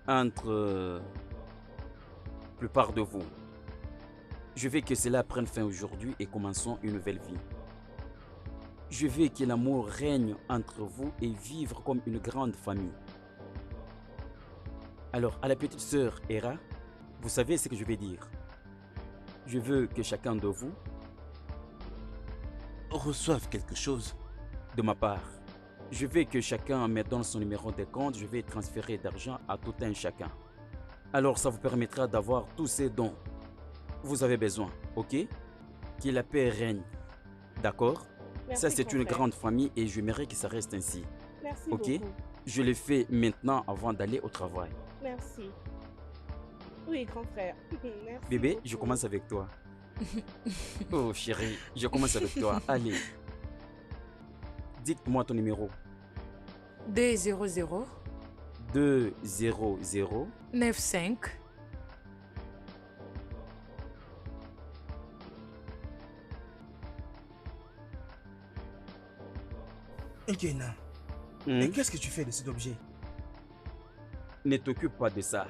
entre la plupart de vous. Je veux que cela prenne fin aujourd'hui et commençons une nouvelle vie. Je veux que l'amour règne entre vous et vivre comme une grande famille. Alors, à la petite sœur Hera, vous savez ce que je vais dire. Je veux que chacun de vous reçoive quelque chose de ma part. Je veux que chacun me donne son numéro de compte. Je vais transférer d'argent à tout un chacun. Alors, ça vous permettra d'avoir tous ces dons vous avez besoin, ok? Que la paix règne, d'accord? Ça, c'est une grande famille et j'aimerais que ça reste ainsi. Merci ok? beaucoup. Je le fais maintenant avant d'aller au travail. Merci. Oui, grand frère. Merci Bébé, beaucoup. je commence avec toi. Oh chérie, je commence avec toi. Allez. Dites-moi ton numéro. 200 200 95 Nkena, et qu'est-ce que tu fais de cet objet? Ne t'occupe pas de ça.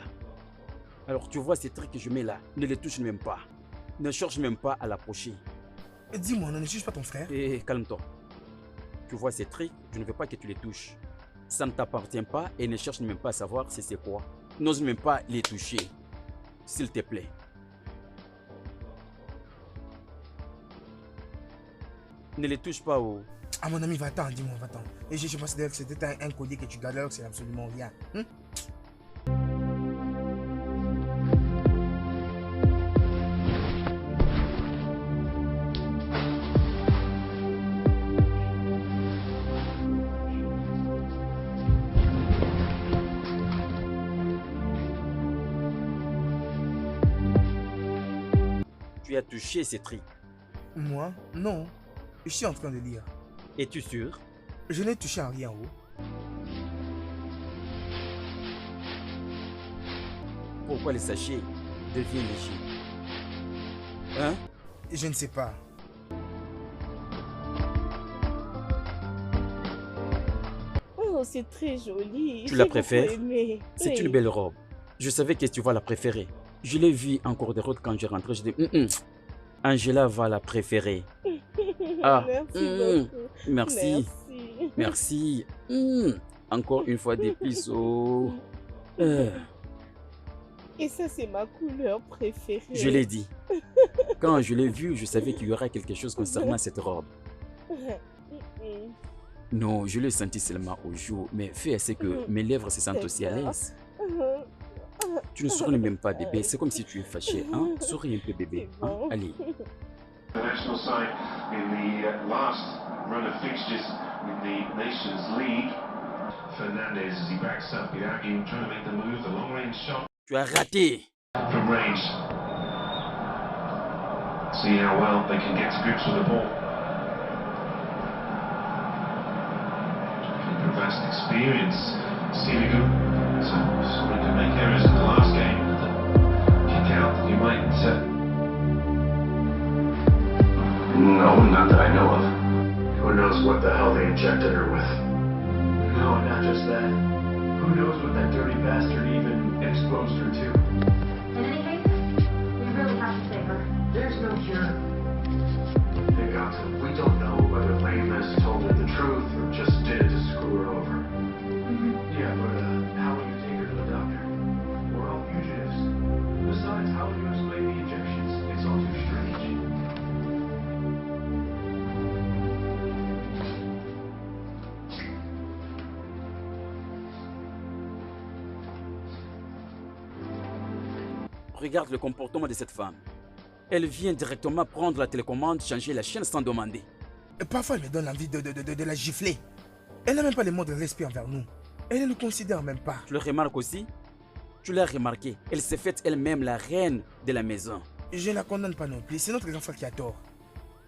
Alors tu vois ces trucs que je mets là, ne les touche même pas. Ne cherche même pas à l'approcher. Dis-moi, ne juge pas ton frère. Et calme-toi. Tu vois ces trucs, je ne veux pas que tu les touches. Ça ne t'appartient pas et ne cherche même pas à savoir si c'est quoi. N'ose même pas les toucher. S'il te plaît. Ne les touche pas au... Ah mon ami, va-t'en, dis-moi, va-t'en. Et je pensais d'ailleurs que c'était un collier que tu gardais alors que c'est absolument rien. Tu as touché ces trucs. Moi? Non. Je suis en train de lire. Es-tu sûr? Je n'ai touché à rien en haut. Pourquoi les sachets deviennent légers? Hein? Je ne sais pas. Oh, c'est très joli. Tu la J'ai préfères? beaucoup aimé. C'est Oui. une belle robe. Je savais que tu vas la préférer. Je l'ai vue en cours de route quand j'ai rentré. Je dis, Angela va la préférer. Ah, Merci beaucoup. merci. Merci. Merci. Encore une fois des plus. Oh. Et ça, c'est ma couleur préférée. Je l'ai dit. Quand je l'ai vue, je savais qu'il y aura quelque chose concernant cette robe. Non, je l'ai senti seulement au jour, mais fais assez que mes lèvres se sentent aussi à l'aise. Tu ne souris même pas, bébé. C'est comme si tu es fâché. Hein? Souris un peu, bébé. Hein? Allez. The national side in the last run of fixtures in the Nations League. Fernandez as he backs up Iraqi trying to make the move, the long range shot Tu as raté. from range. See how well they can get to grips with the ball. Keeper of vast experience, Siligu. So he could make errors in the last game. Kick out, he might. No, not that I know of. Who knows what the hell they injected her with? No, not just that. Who knows what that dirty bastard even exposed her to? In any case, we really have to save her. There's no cure. They got to. We don't know whether Lamus told her the truth or just did it to screw her over. Yeah, but how will you take her to the doctor? We're all fugitives. Besides, how will you explain the injections? It's all too strange. Regarde le comportement de cette femme. Elle vient directement prendre la télécommande, changer la chaîne sans demander. Et parfois, elle me donne envie de la gifler. Elle n'a même pas les mots de respect envers nous. Elle ne nous considère même pas. Tu le remarques aussi? Tu l'as remarqué. Elle s'est faite elle-même la reine de la maison. Je ne la condamne pas non plus. C'est notre grand frère qui a tort.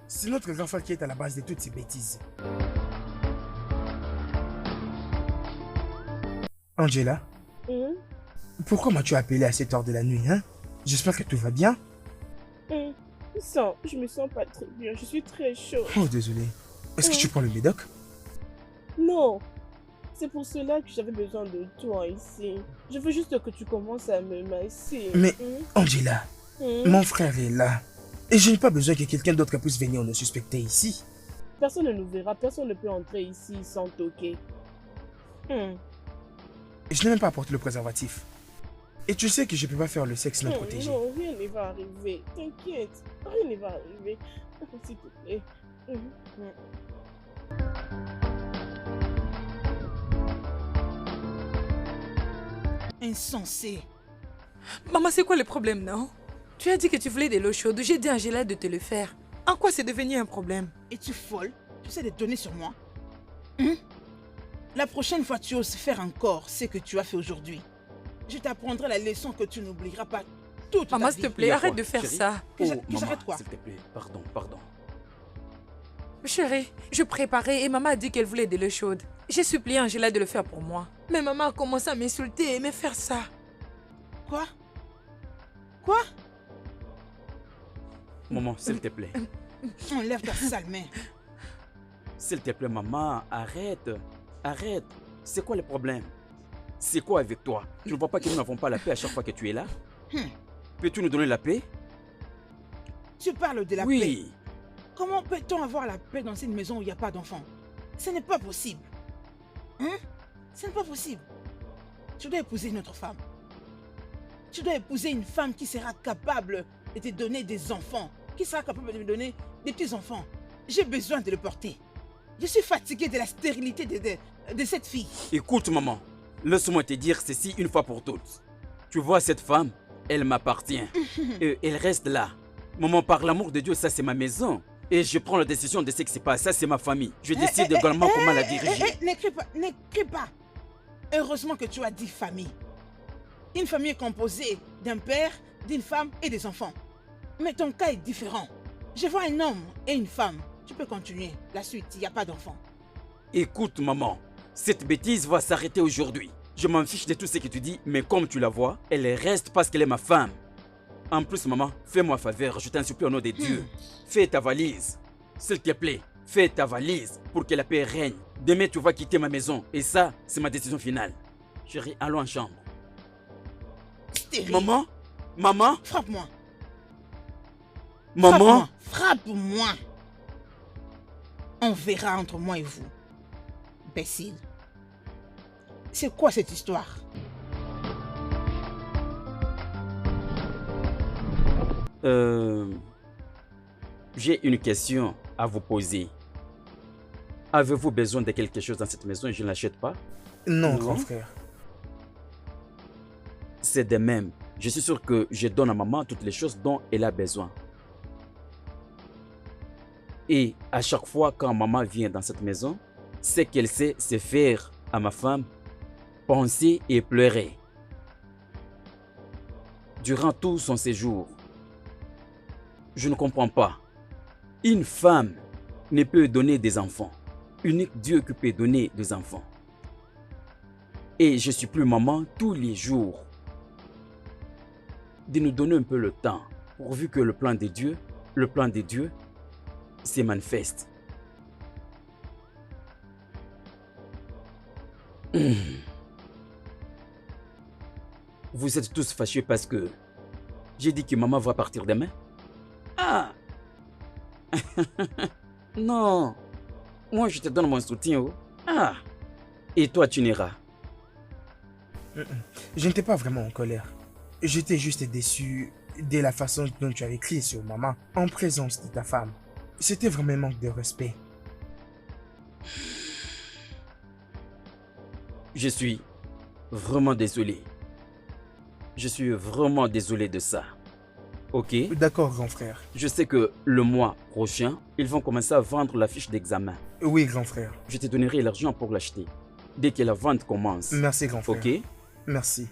C'est notre grand frère qui est à la base de toutes ces bêtises. Angela, pourquoi m'as-tu appelé à cette heure de la nuit, hein? J'espère que tout va bien. Je me sens pas très bien. Je suis très chaud. Oh, désolé. Est-ce que tu prends le médoc? Non. C'est pour cela que j'avais besoin de toi ici. Je veux juste que tu commences à me masser. Mais, Angela, mon frère est là. Et je n'ai pas besoin que quelqu'un d'autre puisse venir nous suspecter ici. Personne ne nous verra. Personne ne peut entrer ici sans toquer. Je n'ai même pas apporté le préservatif. Et tu sais que je ne peux pas faire le sexe non protégé. Non, rien ne va arriver. T'inquiète. Rien ne va arriver. S'il te plaît. Insensé. Maman, c'est quoi le problème, non? Tu as dit que tu voulais de l'eau chaude. J'ai dit à Angela de te le faire. En quoi c'est devenu un problème? Es-tu folle? Tu sais de donner sur moi? La prochaine fois, tu oses faire encore ce que tu as fait aujourd'hui. Je t'apprendrai la leçon que tu n'oublieras pas toute ta vie. Maman, s'il te plaît, arrête de faire ça. Que j'arrête quoi? S'il te plaît, pardon. Chérie, je préparais et maman a dit qu'elle voulait de l'eau chaude. J'ai supplié Angela de le faire pour moi. Mais maman a commencé à m'insulter et me faire ça. Quoi? Quoi? Maman, s'il te plaît. Enlève ta sale main. S'il te plaît, maman, arrête. Arrête. C'est quoi le problème? C'est quoi avec toi? Tu ne vois pas que nous n'avons pas la paix à chaque fois que tu es là? Peux-tu nous donner la paix? Tu parles de la paix. Oui. Comment peut-on avoir la paix dans une maison où il n'y a pas d'enfants? Ce n'est pas possible. Hein? Ce n'est pas possible. Tu dois épouser une autre femme. Tu dois épouser une femme qui sera capable de te donner des enfants, qui sera capable de me donner des petits-enfants. J'ai besoin de le porter. Je suis fatiguée de la stérilité de cette fille. Écoute, maman, laisse-moi te dire ceci une fois pour toutes. Tu vois cette femme, elle m'appartient. Et elle reste là. Maman, par l'amour de Dieu, ça c'est ma maison. Et je prends la décision de ce qui se passe. Ça c'est ma famille. Je décide également comment la diriger. N'écris pas. Heureusement que tu as dit famille. Une famille est composée d'un père, d'une femme et des enfants. Mais ton cas est différent. Je vois un homme et une femme. Tu peux continuer. La suite, il n'y a pas d'enfant. Écoute, maman, cette bêtise va s'arrêter aujourd'hui. Je m'en fiche de tout ce que tu dis, mais comme tu la vois, elle reste parce qu'elle est ma femme. En plus, maman, fais-moi faveur, je t'en supplie au nom de Dieu. Fais ta valise. S'il te plaît, fais ta valise pour que la paix règne. Demain, tu vas quitter ma maison. Et ça, c'est ma décision finale. Chérie, allons en chambre. Stérile. Maman? Maman? Frappe-moi. Maman? Frappe-moi. On verra entre moi et vous. Imbécile. C'est quoi cette histoire? J'ai une question à vous poser. Avez-vous besoin de quelque chose dans cette maison et je ne l'achète pas? Non, grand frère. C'est de même. Je suis sûr que je donne à maman toutes les choses dont elle a besoin. Et à chaque fois quand maman vient dans cette maison, ce qu'elle sait, c'est faire à ma femme penser et pleurer. Durant tout son séjour, je ne comprends pas. Une femme ne peut donner des enfants. Unique Dieu qui peut donner des enfants. Et je supplie maman tous les jours de nous donner un peu le temps, pourvu que le plan de Dieu se manifeste. Vous êtes tous fâchés parce que j'ai dit que maman va partir demain? Ah! Non! Moi, je te donne mon soutien. Oh. Ah! Et toi, tu n'iras? Je n'étais pas vraiment en colère. J'étais juste déçu de la façon dont tu avais crié sur maman en présence de ta femme. C'était vraiment un manque de respect. Je suis vraiment désolé. Je suis vraiment désolé de ça. Ok? D'accord, grand frère. Je sais que le mois prochain, ils vont commencer à vendre la fiche d'examen. Oui, grand frère. Je te donnerai l'argent pour l'acheter. Dès que la vente commence. Merci, grand frère. Ok? Merci.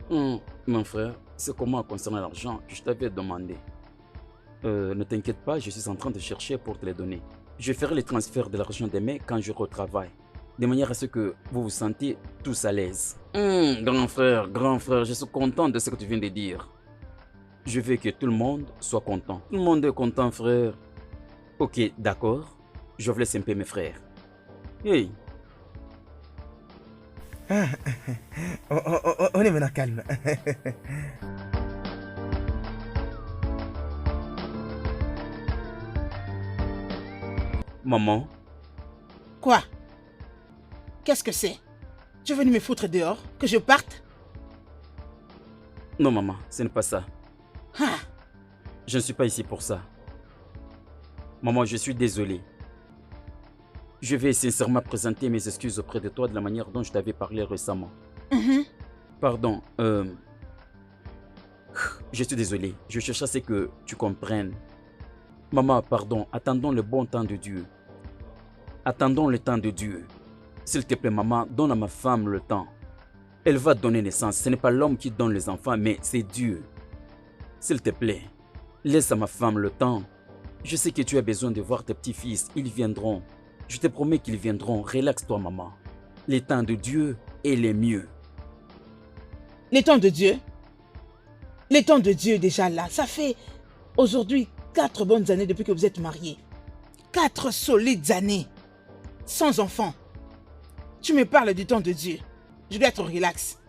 Mon frère, c'est comment concernant l'argent que je t'avais demandé. Ne t'inquiète pas, je suis en train de chercher pour te les donner. Je ferai les transferts de l'argent demain quand je retravaille. De manière à ce que vous vous sentiez tous à l'aise. Grand frère, je suis content de ce que tu viens de dire. Je veux que tout le monde soit content. Tout le monde est content, frère. Ok, d'accord. Je vous laisse un peu mes frères. Hey. On est maintenant calme. Maman? Quoi? Qu'est-ce que c'est? Tu es venu me foutre dehors? Que je parte? Non, maman, ce n'est pas ça. Ah. Je ne suis pas ici pour ça. Maman, je suis désolé. Je vais sincèrement présenter mes excuses auprès de toi de la manière dont je t'avais parlé récemment. Pardon, je suis désolé. Je cherche à ce que tu comprennes. Maman, pardon, attendons le bon temps de Dieu. Attendons le temps de Dieu. S'il te plaît, maman, donne à ma femme le temps. Elle va donner naissance. Ce n'est pas l'homme qui donne les enfants, mais c'est Dieu. S'il te plaît, laisse à ma femme le temps. Je sais que tu as besoin de voir tes petits-fils. Ils viendront. Je te promets qu'ils viendront. Relaxe-toi, maman. Le temps de Dieu est le mieux. Le temps de Dieu? Le temps de Dieu est déjà là. Ça fait aujourd'hui 4 bonnes années depuis que vous êtes mariés. 4 solides années. Sans enfants. Tu me parles du temps de Dieu. Je dois être relax.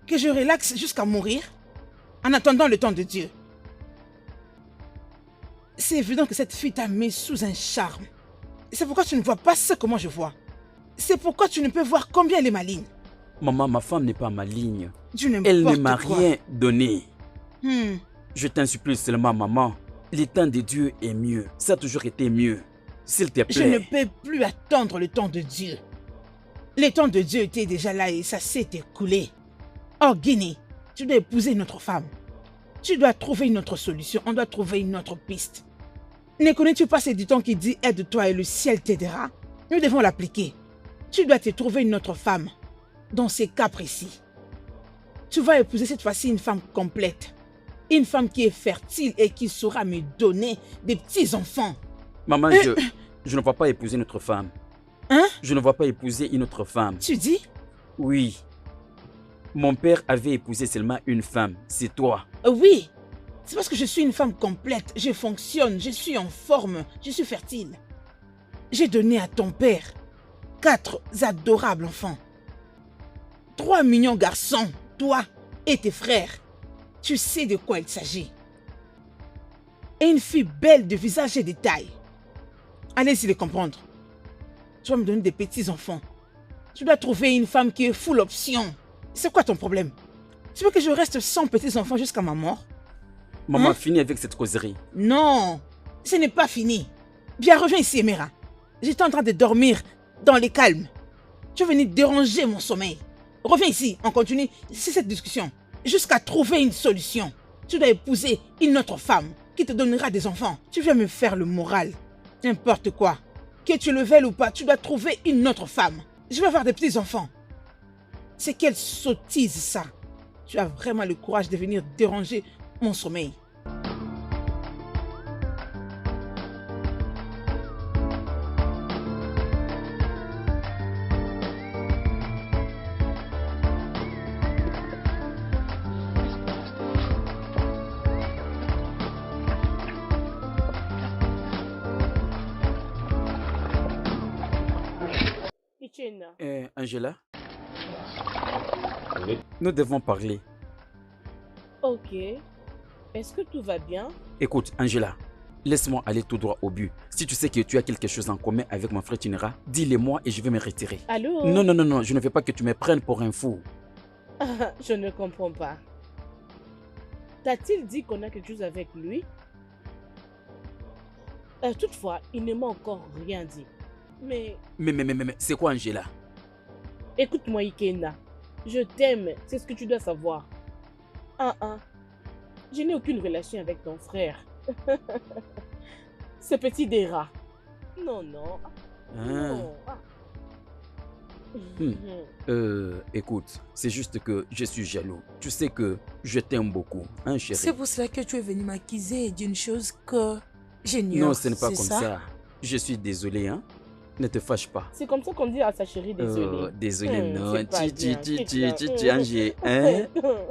Que je relaxe jusqu'à mourir? en attendant le temps de Dieu. C'est évident que cette fille t'a mis sous un charme. C'est pourquoi tu ne vois pas ce que moi je vois. C'est pourquoi tu ne peux voir combien elle est maligne. Maman, ma femme n'est pas maligne. Du Elle ne n'importe m'a quoi. rien donné. Hmm. Je t'en supplie seulement, maman. Le temps de Dieu est mieux. Ça a toujours été mieux. S'il te Je ne plaît. peux plus attendre le temps de Dieu. Le temps de Dieu était déjà là et ça s'est écoulé. Oh, Guinée, tu dois épouser une autre femme. Tu dois trouver une autre solution. On doit trouver une autre piste. Ne connais-tu pas ce dicton qui dit « Aide-toi et le ciel t'aidera » Nous devons l'appliquer. Tu dois te trouver une autre femme. Dans ces cas précis. Tu vas épouser cette fois-ci une femme complète. Une femme qui est fertile et qui saura me donner des petits-enfants. Maman, je ne vais pas épouser une autre femme. Hein? Je ne vais pas épouser une autre femme. Tu dis? Oui. Mon père avait épousé seulement une femme. C'est toi. Oui. C'est parce que je suis une femme complète. Je fonctionne, je suis en forme, je suis fertile. J'ai donné à ton père 4 adorables enfants. 3 mignons garçons, toi et tes frères. Tu sais de quoi il s'agit. Et une fille belle de visage et de taille. Allez-y les comprendre. Tu vas me donner des petits-enfants. Tu dois trouver une femme qui est full option. C'est quoi ton problème? Tu veux que je reste sans petits-enfants jusqu'à ma mort? Maman, Hein? finis avec cette causerie. Non, ce n'est pas fini. Bien, reviens ici, Emera. J'étais en train de dormir dans les calmes. Tu es venu déranger mon sommeil. Reviens ici, on continue cette discussion. Jusqu'à trouver une solution. Tu dois épouser une autre femme qui te donnera des enfants. Tu viens me faire le moral. N'importe quoi. Que tu le veuilles ou pas, tu dois trouver une autre femme. Je vais avoir des petits-enfants. C'est quelle sottise ça. Tu as vraiment le courage de venir déranger mon sommeil. Ichena, Angela? Nous devons parler. ok. Est-ce que tout va bien? Écoute, Angela, laisse-moi aller tout droit au but. Si tu sais que tu as quelque chose en commun avec mon frère Tinera, dis-le-moi et je vais me retirer. Allô? Non, non, non, non, je ne veux pas que tu me prennes pour un fou. Ah, je ne comprends pas. T'a-t-il dit qu'on a quelque chose avec lui? Toutefois, il ne m'a encore rien dit. Mais Mais, c'est quoi Angela? écoute-moi, Ikena. Je t'aime, c'est ce que tu dois savoir. Je n'ai aucune relation avec ton frère. Ce petit des rats. Non, non. Non. Écoute, c'est juste que je suis jaloux. Tu sais que je t'aime beaucoup, hein chérie? C'est pour cela que tu es venu m'accuser d'une chose que j'ignore. Non, ce n'est pas comme ça. ça. Je suis désolé, hein. Ne te fâche pas. C'est comme ça qu'on dit à sa chérie désolé. Désolé, non. c'est pas bien, quitte-la. Angé, hein?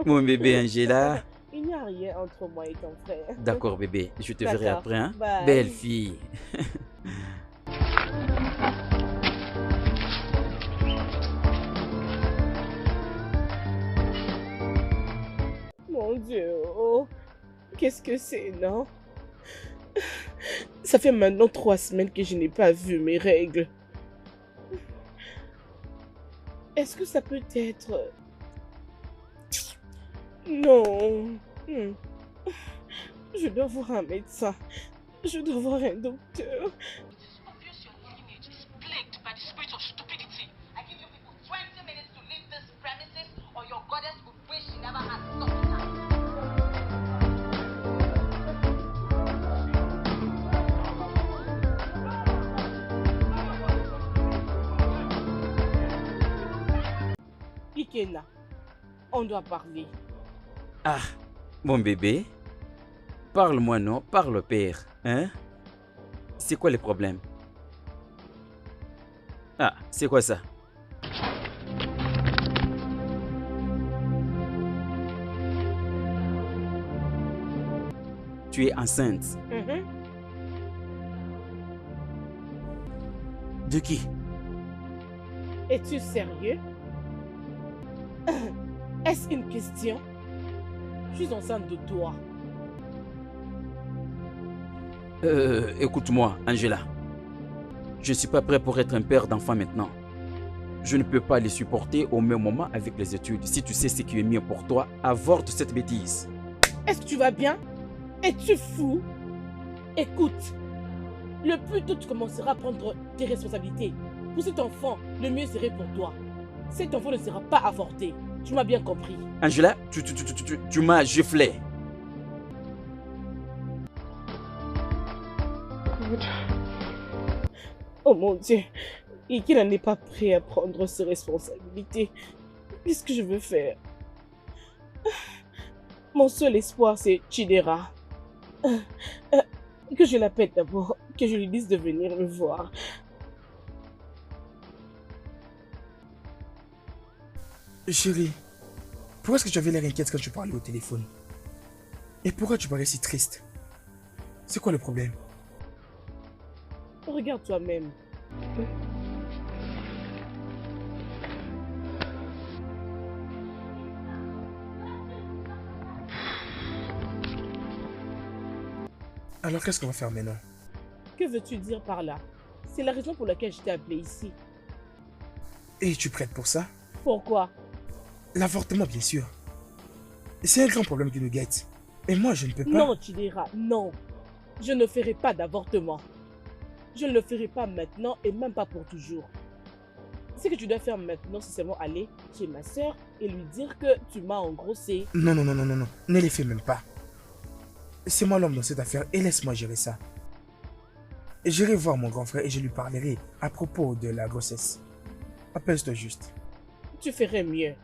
Mon bébé Angela. Il n'y a rien entre moi et ton frère. D'accord, bébé. Je te verrai D'accord. après, hein? Bye. Belle fille. Mon Dieu, oh, qu'est-ce que c'est, non? Ça fait maintenant 3 semaines que je n'ai pas vu mes règles. Est-ce que ça peut être... Non. Je dois voir un médecin. Je dois voir un docteur. Ikena, on doit parler. Ah, mon bébé. Parle-moi, non? Parle, père. Hein? C'est quoi le problème? Ah, c'est quoi ça? Tu es enceinte. De qui? Es-tu sérieux? Est-ce une question? Je suis enceinte de toi. Écoute-moi, Angela. Je ne suis pas prêt pour être un père d'enfant maintenant. Je ne peux pas les supporter au même moment avec les études. Si tu sais ce qui est mieux pour toi, avorte cette bêtise. Est-ce que tu vas bien? Es-tu fou? Écoute, le plus tôt tu commenceras à prendre tes responsabilités. Pour cet enfant, le mieux serait pour toi. Cet enfant ne sera pas avorté. Tu m'as bien compris. Angela, tu m'as giflé. Oh mon Dieu, et qu'il n'en est pas prêt à prendre ses responsabilités. Qu'est-ce que je veux faire? Mon seul espoir, c'est Chidera. Que je l'appelle d'abord, que je lui dise de venir me voir. Chérie, pourquoi est-ce que tu avais l'air inquiète quand tu parlais au téléphone? Et pourquoi tu parais si triste? C'est quoi le problème? Regarde toi-même. Alors qu'est-ce qu'on va faire maintenant? Que veux-tu dire par là? C'est la raison pour laquelle je t'ai appelé ici. Et tu prêtes pour ça? Pourquoi? L'avortement, bien sûr. C'est un grand problème qui nous guette. Et moi, je ne peux pas... Non, Chidera, non. Je ne ferai pas d'avortement. Je ne le ferai pas maintenant et même pas pour toujours. Ce que tu dois faire maintenant, c'est seulement aller chez ma soeur et lui dire que tu m'as engrossé. Non, non, non, non, non, non. Ne les fais même pas. C'est moi l'homme dans cette affaire et laisse-moi gérer ça. J'irai voir mon grand frère et je lui parlerai à propos de la grossesse. Appelle-toi juste. Tu ferais mieux.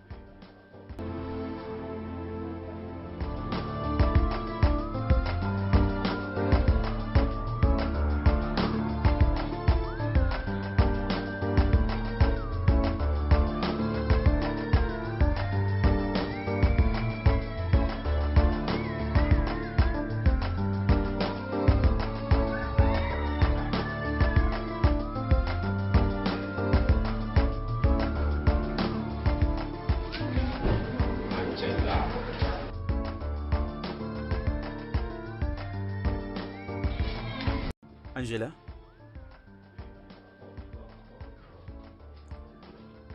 Angela,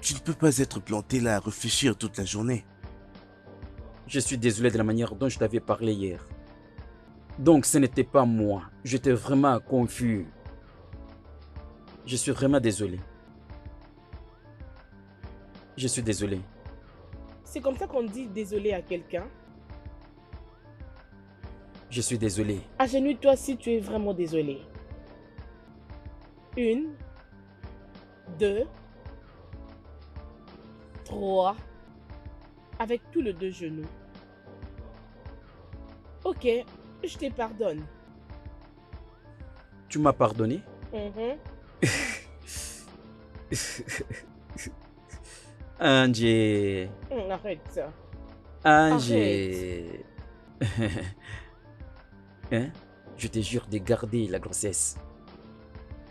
Tu ne peux pas être planté là à réfléchir toute la journée. je suis désolé de la manière dont je t'avais parlé hier. Donc ce n'était pas moi. J'étais vraiment confus. Je suis vraiment désolé. Je suis désolé. C'est comme ça qu'on dit désolé à quelqu'un. Je suis désolé. Agenouille-toi si tu es vraiment désolé. 1, 2, 3. Avec tout le 2 genoux. Ok, je te pardonne. Tu m'as pardonné? Angie. Arrête ça. Angie. Hein? Je te jure de garder la grossesse.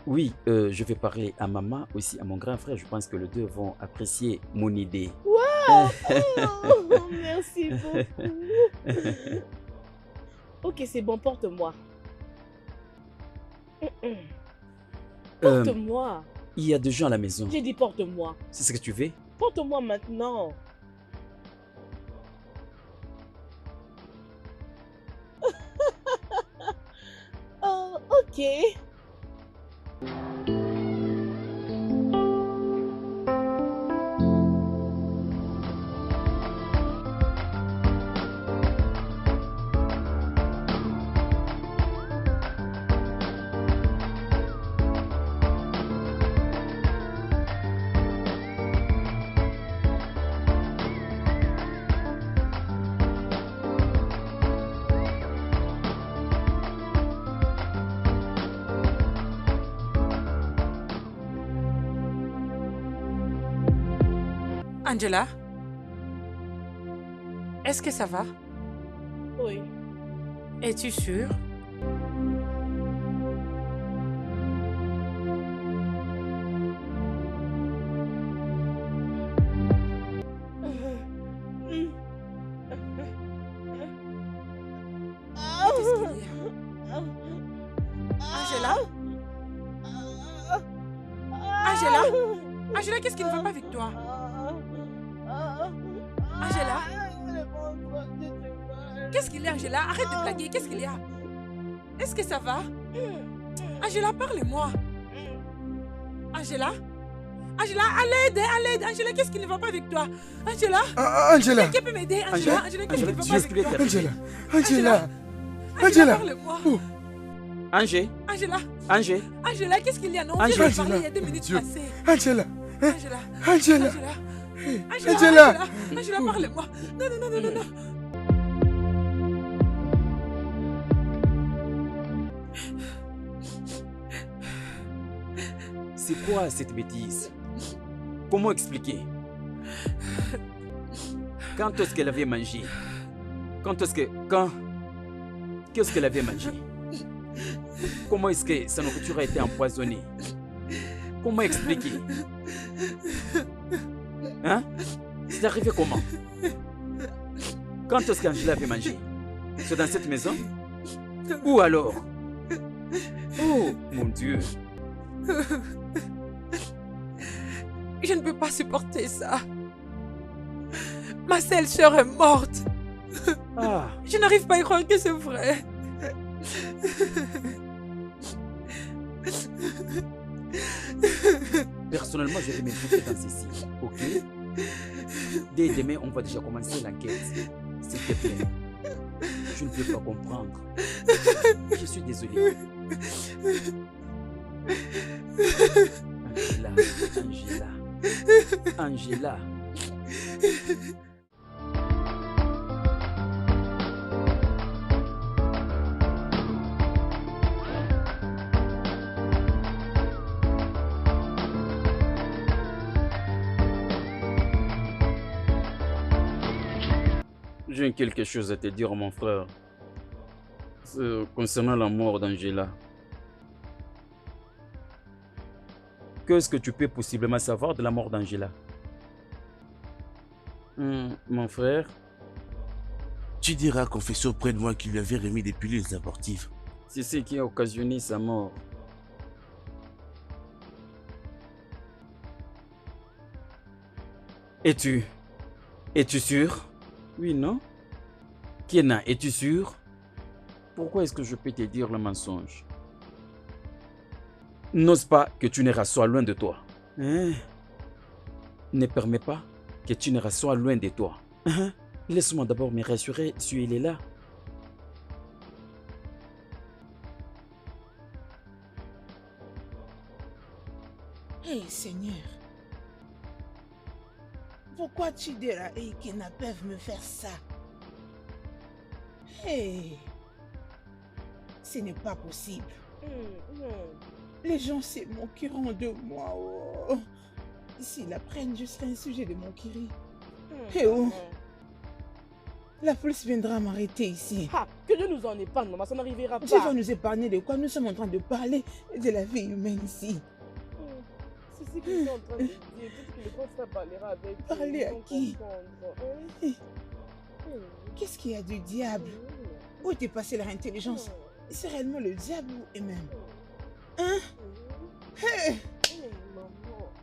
Oui, je vais parler à maman, aussi à mon grand frère. Je pense que les deux vont apprécier mon idée. Wow! Oh, merci beaucoup. Ok, c'est bon, porte-moi. Porte-moi. Il y a des gens à la maison. J'ai dit porte-moi. C'est ce que tu veux? Porte-moi maintenant. Oh, ok. Angela, est-ce que ça va? Oui. Es-tu sûre? Angela? Angela? Angela, qu'est-ce qui ne va pas avec toi? Angela? Qu'est-ce qu'il y a, Angela? Arrête de blaguer, qu'est-ce qu'il y a? Est-ce que ça va? Angela, parle-moi. Angela? Angela, à l'aide, Angela, qu'est-ce qui ne va pas avec toi? Angela? Angela! Qui peut m'aider? Angela, Angela, qu'est-ce qui ne va pas avec toi? Angela! Angela, parle-moi. Angé? Angela? Angé? Angela, qu'est-ce qu'il y a? Non, Angela. viens me parler, il y a 2 minutes passées. Angela! Angela. Angela! Angela, Angela, parle-moi. Non, non, non, non, non, non. C'est quoi cette bêtise? Comment expliquer? Quand est-ce qu'elle avait mangé? Qu'est-ce qu'elle avait mangé? Comment est-ce que sa nourriture a été empoisonnée? Comment expliquer? Hein? C'est arrivé comment? Quand est-ce qu'Angela avait mangé? C'est dans cette maison? Où alors? Oh mon Dieu! Je ne peux pas supporter ça. Ma seule sœur est morte. Ah. Je n'arrive pas à y croire que c'est vrai. Personnellement, je vais m'impliquer dans ceci, ok? Dès demain, on va déjà commencer l'enquête. S'il te plaît. Je ne peux pas comprendre. Je suis désolé. Angela. J'ai quelque chose à te dire, mon frère. Concernant la mort d'Angela. Qu'est-ce que tu peux possiblement savoir de la mort d'Angela? Mon frère? Tu diras, confesseur auprès de moi, qu'il lui avait remis des pilules abortives. C'est ce qui a occasionné sa mort. Es-tu sûr? Oui, non? Kiena, es-tu sûr? Pourquoi est-ce que je peux te dire le mensonge? N'ose pas que Tunera soit loin de toi. Hein? Ne permets pas que Tunera soit loin de toi. Hein? Laisse-moi d'abord me rassurer si il est là. Hé, Seigneur. Pourquoi Chidera et Ikena peuvent me faire ça? Hé. Ce n'est pas possible. Les gens se moqueront de moi. Oh. S'ils l'apprennent, je serai un sujet de moquerie. Eh oh. La police viendra m'arrêter ici. Ah, que Dieu nous en épargne, maman, ça n'arrivera pas. Dieu va nous épargner de quoi? Nous sommes en train de parler de la vie humaine ici. C'est ce qu'ils sont en train de dire. Peut-être que le grand frère parlera avec eux. Parler à qui? Qu'est-ce qu'il y a du diable? Où était passée leur intelligence? C'est réellement le diable ou eux-mêmes? Hein? Hey!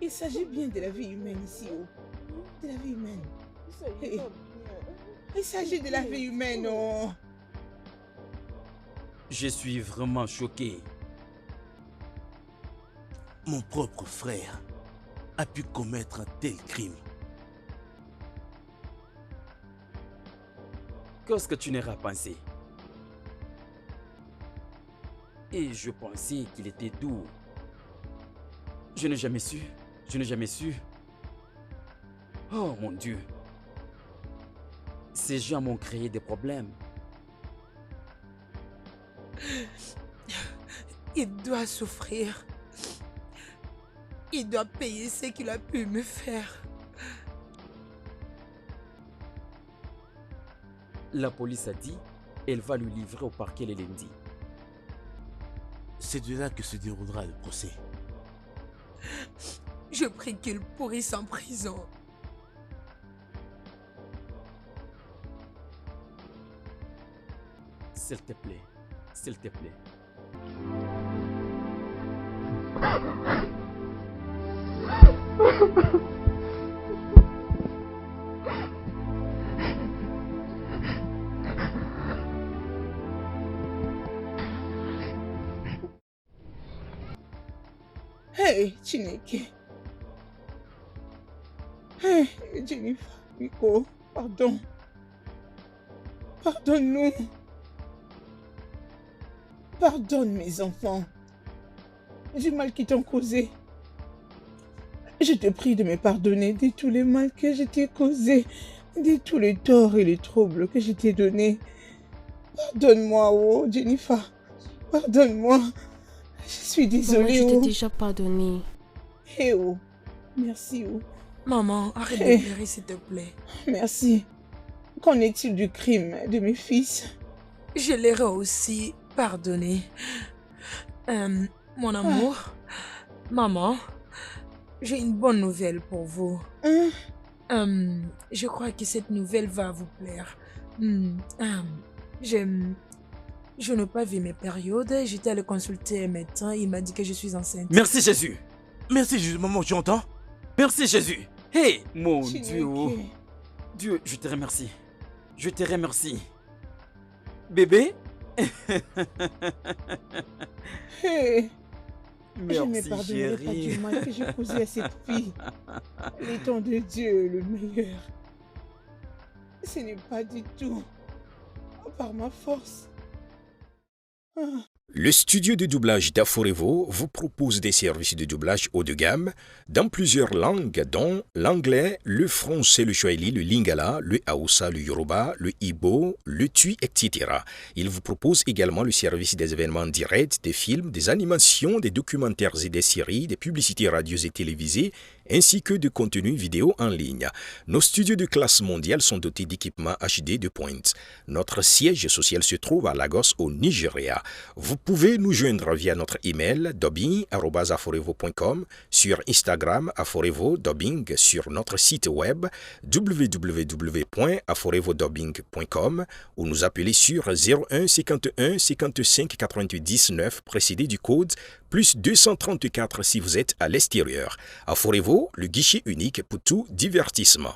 Il s'agit bien de la vie humaine ici. Oh. De la vie humaine. Hey. Il s'agit de la vie humaine. Oh. Je suis vraiment choqué. Mon propre frère a pu commettre un tel crime. Qu'est-ce que tu n'auras pensé? Et je pensais qu'il était doux. Je n'ai jamais su. Je n'ai jamais su. Oh mon Dieu. Ces gens m'ont créé des problèmes. Il doit souffrir. Il doit payer ce qu'il a pu me faire. La police a dit qu'elle va lui livrer au parquet le lundi. C'est de là que se déroulera le procès. Je prie qu'il pourrisse en prison. S'il te plaît. S'il te plaît. Hey, Chineke. Hey, Jennifer, Miko, pardon. Pardonne-nous. Pardonne mes enfants. Du mal qu'ils t'ont causé. Je te prie de me pardonner de tous les mal que je t'ai causés, de tous les torts et les troubles que je t'ai donnés. Pardonne-moi, oh Jennifer. Pardonne-moi. Je suis désolée. Maman, je t'ai déjà pardonné. Eh oh, merci oh. Maman, arrête de pleurer s'il te plaît. Merci. Qu'en est-il du crime de mes fils? Je les ai aussi pardonnés. Mon amour, maman, j'ai une bonne nouvelle pour vous. Je crois que cette nouvelle va vous plaire. Je n'ai pas vu mes périodes. J'étais allée consulter un médecin. Il m'a dit que je suis enceinte. Merci Jésus. Merci Jésus, maman, tu entends? Merci Jésus. Hey, mon Chineke. Dieu. Dieu, je te remercie. Je te remercie. Bébé? Hey. Je ne Merci pardonnerai pas chérie. du mal que j'ai causé à cette fille. Le temps de Dieu est le meilleur. Ce n'est pas du tout par ma force. Le studio de doublage d'Aforevo vous propose des services de doublage haut de gamme dans plusieurs langues dont l'anglais, le français, le swahili, le lingala, le haoussa, le yoruba, le igbo, le tui, etc. Il vous propose également le service des événements directs, des films, des animations, des documentaires et des séries, des publicités radio et télévisées, ainsi que de contenus vidéo en ligne. Nos studios de classe mondiale sont dotés d'équipements HD de pointe. Notre siège social se trouve à Lagos, au Nigeria. Vous pouvez nous joindre via notre email dubbing@aforevo.com, sur Instagram Aforevo Dubbing, sur notre site web www.aforevodubbing.com ou nous appeler sur 01 51 55 88 19 précédé du code plus 234 si vous êtes à l'extérieur. Aforevo, le guichet unique pour tout divertissement.